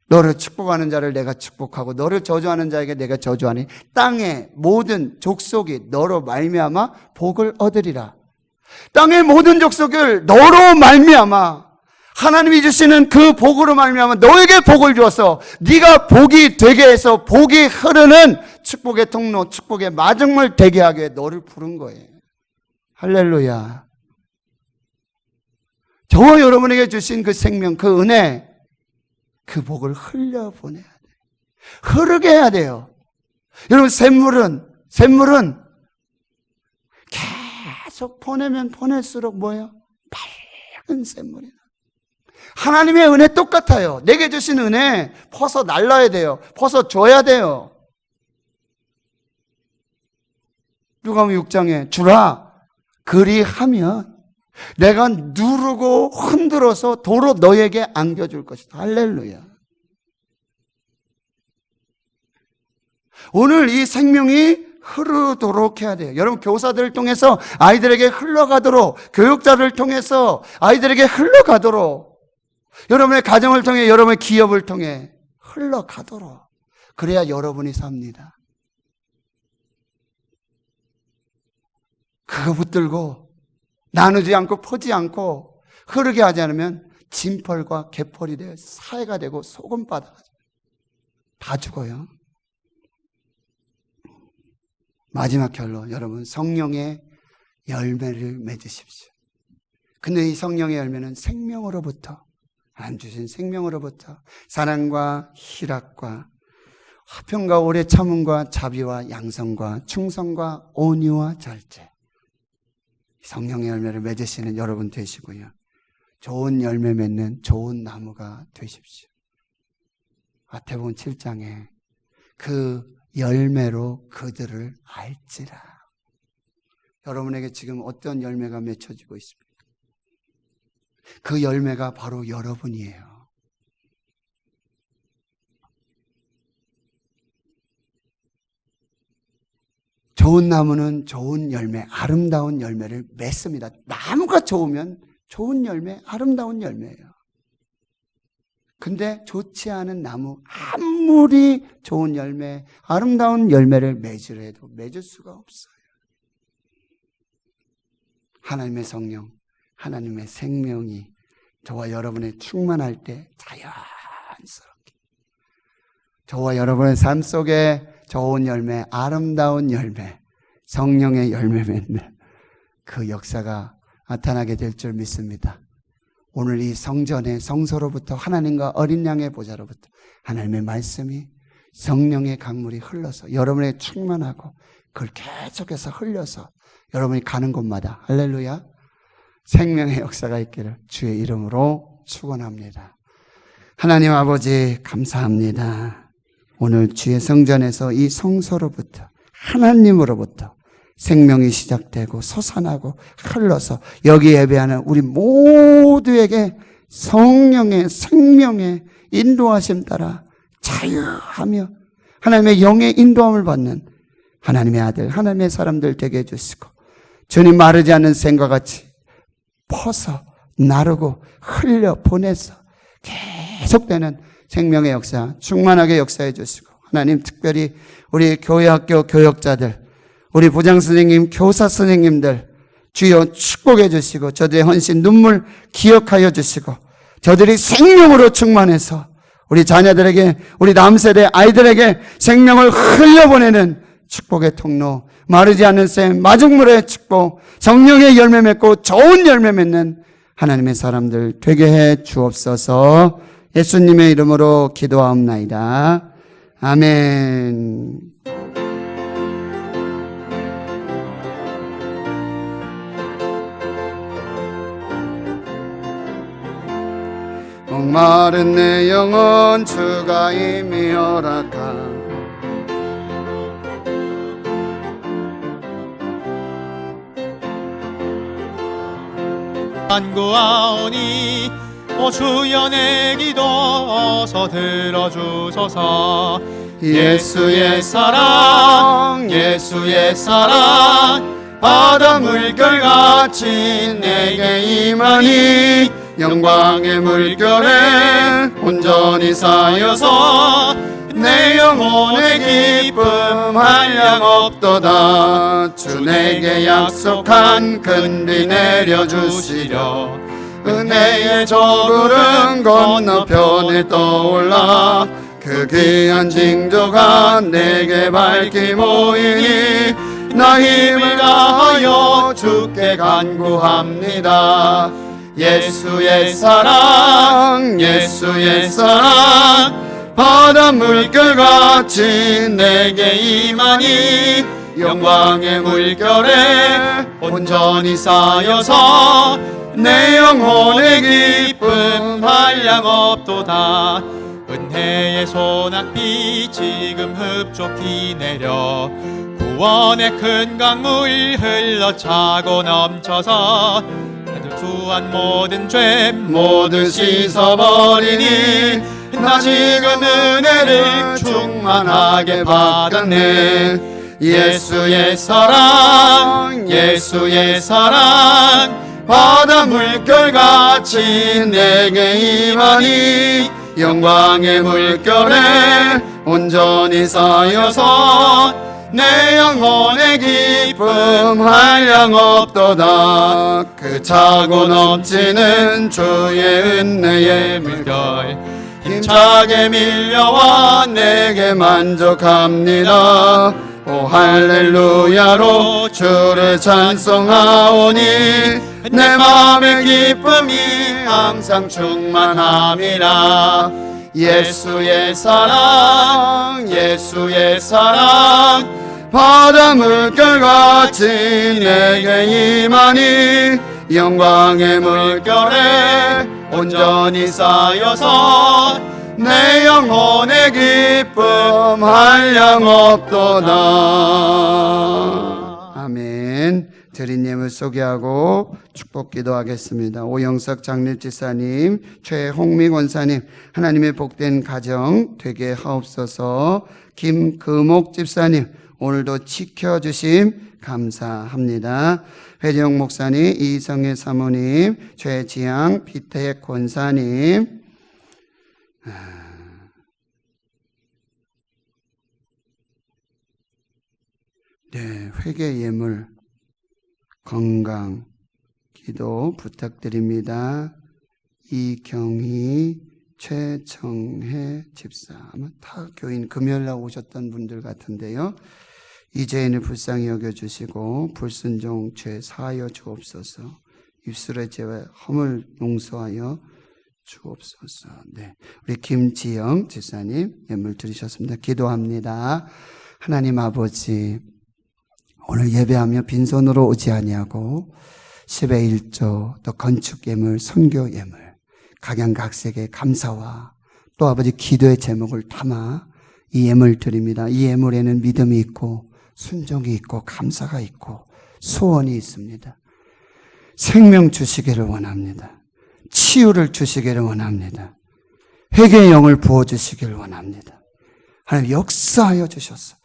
너를 축복하는 자를 내가 축복하고 너를 저주하는 자에게 내가 저주하니 땅의 모든 족속이 너로 말미암아 복을 얻으리라. 땅의 모든 족속을 너로 말미암아, 하나님이 주시는 그 복으로 말미암아 너에게 복을 주어서 네가 복이 되게 해서 복이 흐르는 축복의 통로, 축복의 마중물 되게 하게 너를 부른 거예요. 할렐루야. 저와 여러분에게 주신 그 생명, 그 은혜, 그 복을 흘려보내야 돼요. 흐르게 해야 돼요. 여러분, 샘물은 계속 보내면 보낼수록 밝은 샘물이 나. 하나님의 은혜 똑같아요. 내게 주신 은혜 퍼서 날라야 돼요. 퍼서 줘야 돼요. 누가복음 6장에 주라 그리하면 내가 누르고 흔들어서 도로 너에게 안겨줄 것이다. 할렐루야. 오늘 이 생명이 흐르도록 해야 돼요. 여러분, 교사들을 통해서 아이들에게 흘러가도록, 교육자를 통해서 아이들에게 흘러가도록, 여러분의 가정을 통해, 여러분의 기업을 통해 흘러가도록, 그래야 여러분이 삽니다. 그거 붙들고 나누지 않고 퍼지 않고 흐르게 하지 않으면 진펄과 개펄이 되어 사해가 되고 소금바다가 다 죽어요. 마지막 결론, 여러분 성령의 열매를 맺으십시오. 근데 이 성령의 열매는 생명으로부터, 하나님 주신 생명으로부터 사랑과 희락과 화평과 오래 참음과 자비와 양성과 충성과 온유와 절제, 성령의 열매를 맺으시는 여러분 되시고요. 좋은 열매 맺는 좋은 나무가 되십시오. 마태복음 7장에 그 열매로 그들을 알지라. 여러분에게 지금 어떤 열매가 맺혀지고 있습니까? 그 열매가 바로 여러분이에요. 좋은 나무는 좋은 열매, 아름다운 열매를 맺습니다. 나무가 좋으면 좋은 열매, 아름다운 열매예요. 근데 좋지 않은 나무, 아무리 좋은 열매, 아름다운 열매를 맺으려 해도 맺을 수가 없어요. 하나님의 성령, 하나님의 생명이 저와 여러분의 충만할 때 자연스럽게 저와 여러분의 삶 속에 좋은 열매, 아름다운 열매, 성령의 열매 맺는 그 역사가 나타나게 될 줄 믿습니다. 오늘 이 성전의 성소로부터 하나님과 어린 양의 보좌로부터 하나님의 말씀이 성령의 강물이 흘러서 여러분에게 충만하고 그걸 계속해서 흘려서 여러분이 가는 곳마다 할렐루야 생명의 역사가 있기를 주의 이름으로 축원합니다. 하나님 아버지 감사합니다. 오늘 주의 성전에서 이 성소로부터 하나님으로부터 생명이 시작되고 솟아나고 흘러서 여기 예배하는 우리 모두에게 성령의 생명의 인도하심 따라 자유하며 하나님의 영의 인도함을 받는 하나님의 아들, 하나님의 사람들 되게 해주시고 주님 마르지 않는 샘과 같이 퍼서 나르고 흘려 보내서 계속되는 생명의 역사 충만하게 역사해 주시고 하나님 특별히 우리 교회학교 교역자들 우리 부장선생님, 교사 선생님들 주여 축복해 주시고 저들의 헌신 눈물 기억하여 주시고 저들이 생명으로 충만해서 우리 자녀들에게 우리 다음 세대 아이들에게 생명을 흘려보내는 축복의 통로 마르지 않는 샘 마중물의 축복 성령의 열매 맺고 좋은 열매 맺는 하나님의 사람들 되게 해 주옵소서. 예수님의 이름으로 기도하옵나이다. 아멘. 목마른 내 영혼 주가 이미 허락한 간구하오니 오 주여 내 기도 어서 들어주소서. 예수의 사랑 예수의 사랑 바다 물결같이 내게 임하니 영광의 물결에 온전히 쌓여서 내 영혼의 기쁨 한량없도다. 주 내게 약속한 근비 내려주시려 은혜의 저구름 건너편에 떠올라 그 귀한 징조가 내게 밝히 보이니 나 힘을 다하여 주께 간구합니다. 예수의 사랑 예수의 사랑 바다 물결같이 내게 임하니 영광의 물결에 온전히 쌓여서 내 영혼의 기쁨 한량없도다. 은혜의 소낙비 지금 흡족히 내려 구원의 큰 강물 흘러차고 넘쳐서 수한 모든 죄 모두 씻어버리니 나 지금 은혜를 충만하게 받았네. 예수의 사랑 예수의 사랑 바다 물결같이 내게 임하니 영광의 물결에 온전히 쌓여서 내 영혼의 기쁨 한량 없도다. 그 차고 넘치는 주의 은혜의 물결 힘차게 밀려와 내게 만족합니다. 오 할렐루야로 주를 찬송하오니 내 마음의 기쁨이 항상 충만함이라. 예수의 사랑 예수의 사랑 바다 물결같이 내게 임하니 영광의 물결에 온전히 쌓여서 내 영혼의 기쁨 한량 없도다. 아멘. 드린 예물 소개하고 축복 기도하겠습니다. 오영석 장례집사님, 최홍미 권사님, 하나님의 복된 가정 되게 하옵소서. 김금옥 집사님, 오늘도 지켜주심 감사합니다. 회정 목사님, 이성애 사모님, 최지향, 비태ек 권사님, 네, 회개 예물, 건강, 기도 부탁드립니다. 이경희, 최정혜 집사, 아마 다 교인 금요일날 오셨던 분들 같은데요. 이재인을 불쌍히 여겨주시고 불순종 죄 사하여 주옵소서. 입술의 죄와 허물 용서하여 주옵소서. 네, 우리 김지영 집사님 예물 드리셨습니다. 기도합니다. 하나님 아버지, 오늘 예배하며 빈손으로 오지 아니하고 10의 1조, 또 건축 예물, 선교 예물, 각양각색의 감사와 또 아버지 기도의 제목을 담아 이 예물 드립니다. 이 예물에는 믿음이 있고 순종이 있고 감사가 있고 소원이 있습니다. 생명 주시기를 원합니다. 치유를 주시기를 원합니다. 회개의 영을 부어주시기를 원합니다. 하나님 역사하여 주셔서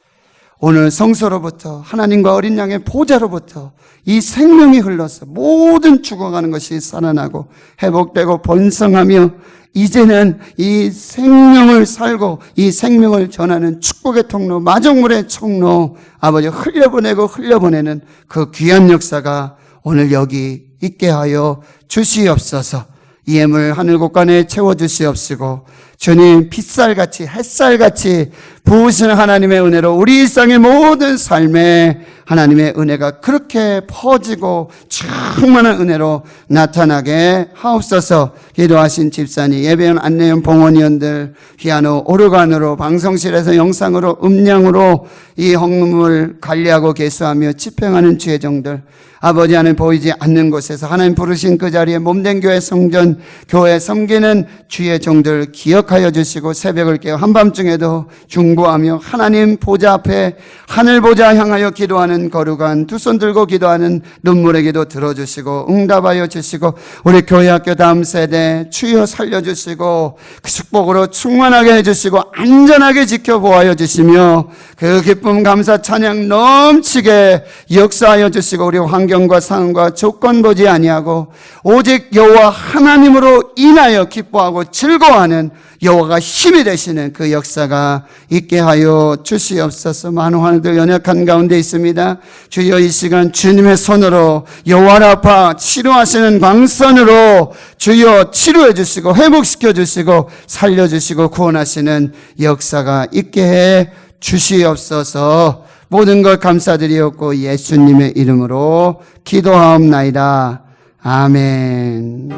오늘 성소로부터 하나님과 어린 양의 보좌로부터 이 생명이 흘러서 모든 죽어가는 것이 살아나고 회복되고 번성하며 이제는 이 생명을 살고 이 생명을 전하는 축복의 통로, 마정물의 통로, 아버지 흘려보내는 그 귀한 역사가 오늘 여기 있게 하여 주시옵소서. 이 예물 하늘 곳간에 채워주시옵시고 주님 빗살같이 햇살같이 부으시는 하나님의 은혜로 우리 일상의 모든 삶에 하나님의 은혜가 그렇게 퍼지고 충만한 은혜로 나타나게 하옵소서. 기도하신 집사님, 예배원 안내원 봉헌위원들, 피아노 오르간으로 방송실에서 영상으로 음량으로 이 헌금을 관리하고 계수하며 집행하는 주의 종들, 아버지 하나님 보이지 않는 곳에서 하나님 부르신 그 자리에 몸된 교회 성전, 교회 섬기는 주의 종들 기억하여 주시고 새벽을 깨어 한밤중에도 중보하며 하나님 보좌 앞에 하늘 보좌 향하여 기도하는 거룩한 두 손 들고 기도하는 눈물의 기도 들어주시고 응답하여 주시고 우리 교회 학교 다음 세대 주여 살려주시고 그 축복으로 충만하게 해주시고 안전하게 지켜보아여 주시며 그 기쁨 감사 찬양 넘치게 역사하여 주시고 우리 환경과 상황과 조건 보지 아니하고 오직 여호와 하나님으로 인하여 기뻐하고 즐거워하는 여호와가 힘이 되시는 그 역사가 있게 하여 주시옵소서. 많은 환우들 연약한 가운데 있습니다. 주여 이 시간 주님의 손으로 여호와 라파 치료하시는 광선으로 주여 치료해 주시고 회복시켜 주시고 살려 주시고 구원하시는 역사가 있게 해 주시옵소서. 모든 걸 감사드리옵고 예수님의 이름으로 기도하옵나이다. 아멘.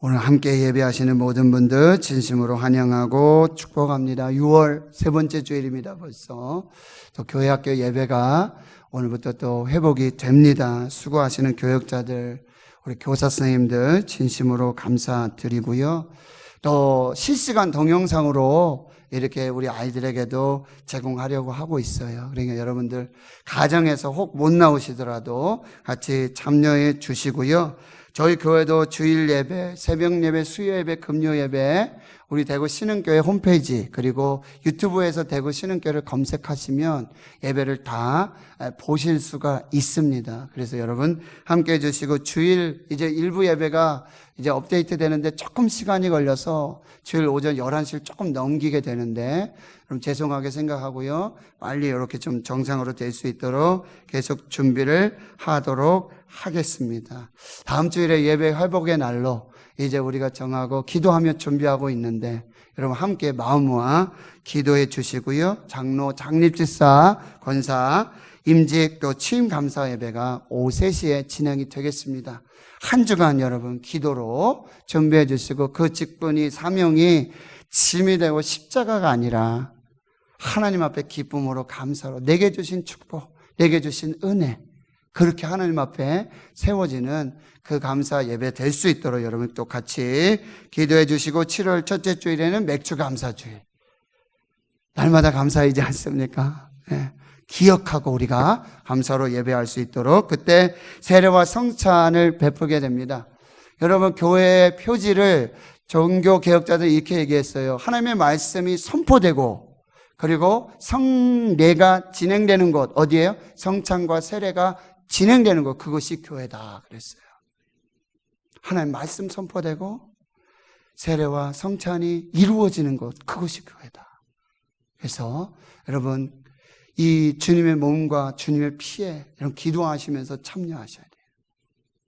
오늘 함께 예배하시는 모든 분들 진심으로 환영하고 축복합니다. 6월 세 번째 주일입니다. 벌써 또 교회 학교 예배가 오늘부터 또 회복이 됩니다. 수고하시는 교역자들, 우리 교사 선생님들 진심으로 감사드리고요. 또 실시간 동영상으로 이렇게 우리 아이들에게도 제공하려고 하고 있어요. 그러니까 여러분들 가정에서 혹 못 나오시더라도 같이 참여해 주시고요. 저희 교회도 주일 예배, 새벽 예배, 수요 예배, 금요 예배, 우리 대구 신흥교회 홈페이지 그리고 유튜브에서 대구 신흥교회를 검색하시면 예배를 다 보실 수가 있습니다. 그래서 여러분 함께 해주시고, 주일 이제 일부 예배가 이제 업데이트 되는데 조금 시간이 걸려서 주일 오전 11시를 조금 넘기게 되는데 그럼 죄송하게 생각하고요. 빨리 이렇게 좀 정상으로 될 수 있도록 계속 준비를 하도록 하겠습니다. 다음 주일에 예배 회복의 날로 이제 우리가 정하고 기도하며 준비하고 있는데 여러분 함께 마음 모아 기도해 주시고요. 장로, 장립집사, 권사, 임직 또 취임 감사 예배가 오후 3시에 진행이 되겠습니다. 한 주간 여러분 기도로 준비해 주시고, 그 직분이 사명이 짐이 되고 십자가가 아니라 하나님 앞에 기쁨으로 감사로 내게 주신 축복, 내게 주신 은혜, 그렇게 하나님 앞에 세워지는 그 감사 예배 될 수 있도록 여러분 또 같이 기도해 주시고, 7월 첫째 주일에는 맥주 감사주일, 날마다 감사이지 않습니까? 네. 기억하고 우리가 감사로 예배할 수 있도록 그때 세례와 성찬을 베푸게 됩니다. 여러분 교회의 표지를 종교개혁자들이 이렇게 얘기했어요. 하나님의 말씀이 선포되고 그리고 성례가 진행되는 곳 어디예요? 성찬과 세례가 진행되는 곳, 그것이 교회다 그랬어요. 하나님 말씀 선포되고 세례와 성찬이 이루어지는 곳, 그것이 교회다. 그래서 여러분 이 주님의 몸과 주님의 피에 이런 기도하시면서 참여하셔야 돼요.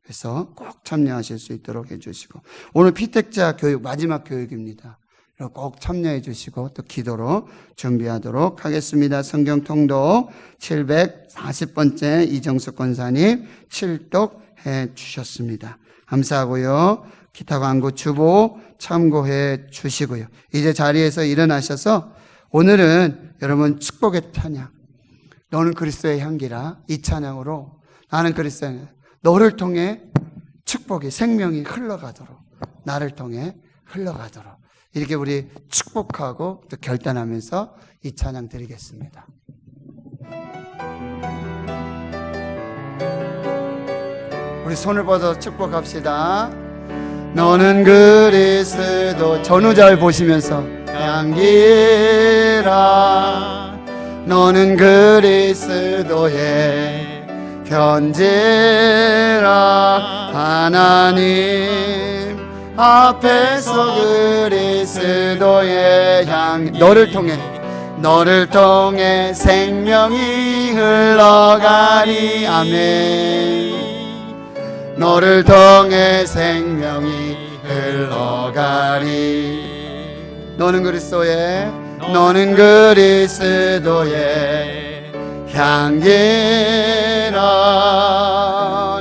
그래서 꼭 참여하실 수 있도록 해주시고, 오늘 피택자 교육 마지막 교육입니다. 꼭 참여해 주시고 또 기도로 준비하도록 하겠습니다. 성경 통독 740번째 이정숙 권사님 칠독해 주셨습니다. 감사하고요. 기타 광고 주보 참고해 주시고요. 이제 자리에서 일어나셔서 오늘은 여러분 축복의 찬양, 너는 그리스도의 향기라, 이 찬양으로 나는 그리스도의, 너를 통해 축복이, 생명이 흘러가도록, 나를 통해 흘러가도록 이렇게 우리 축복하고 또 결단하면서 이 찬양 드리겠습니다. 우리 손을 뻗어 축복합시다. 너는 그리스도, 전우자를 보시면서 향기라, 너는 그리스도의 편지라, 하나님 앞에서 그리스도의 향, 너를 통해 생명이 흘러가니, 아멘. 너를 통해 생명이 흘러가리. 너는 그리스도의 향기라,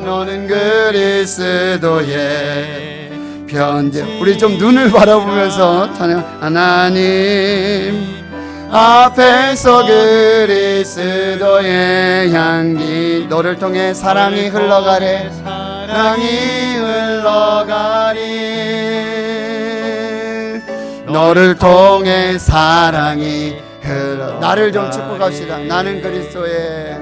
너는 그리스도의 편지. 우리 좀 눈을 바라보면서 찬양. 하나님 앞에서 그리스도의 향기, 너를 통해 사랑이 흘러가리, 사랑이 흘러가리. 너를 통해 사랑이 흘러. 나를 좀 축복합시다. 나는 그리스도의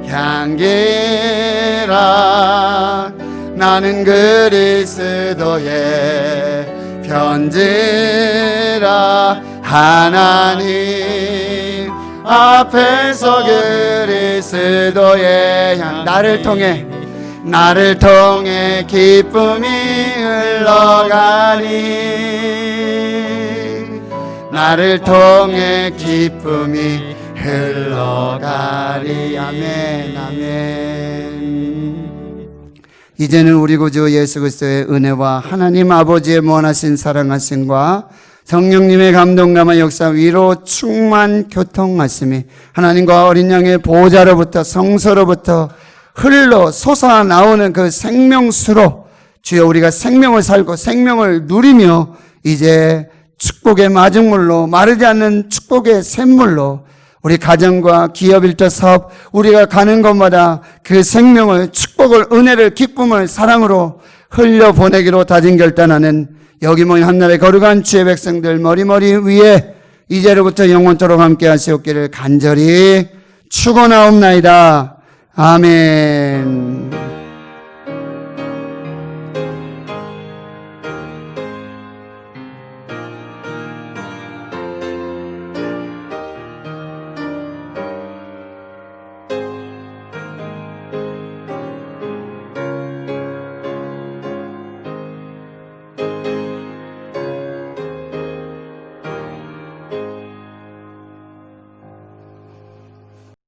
향기라, 나는 그리스도의 편지라, 하나님 앞에서 그리스도의 향, 나를 통해 기쁨이 흘러가리, 나를 통해 기쁨이 흘러가리. 아멘, 아멘. 이제는 우리 구주 예수 그리스도의 은혜와 하나님 아버지의 무한하신 사랑하심과 성령님의 감동감화 역사 위로 충만 교통하심이 하나님과 어린 양의 보호자로부터 성소로부터 흘러 솟아나오는 그 생명수로 주여 우리가 생명을 살고 생명을 누리며 이제 축복의 마중물로, 마르지 않는 축복의 샘물로 우리 가정과 기업, 일터, 사업, 우리가 가는 곳마다 그 생명을, 축복을, 은혜를, 기쁨을, 사랑으로 흘려보내기로 다진 결단하는 여기 모인 한나라의 거룩한 주의 백성들 머리머리 위에 이제로부터 영원토록 함께 하시옵기를 간절히 축원하옵나이다. 아멘.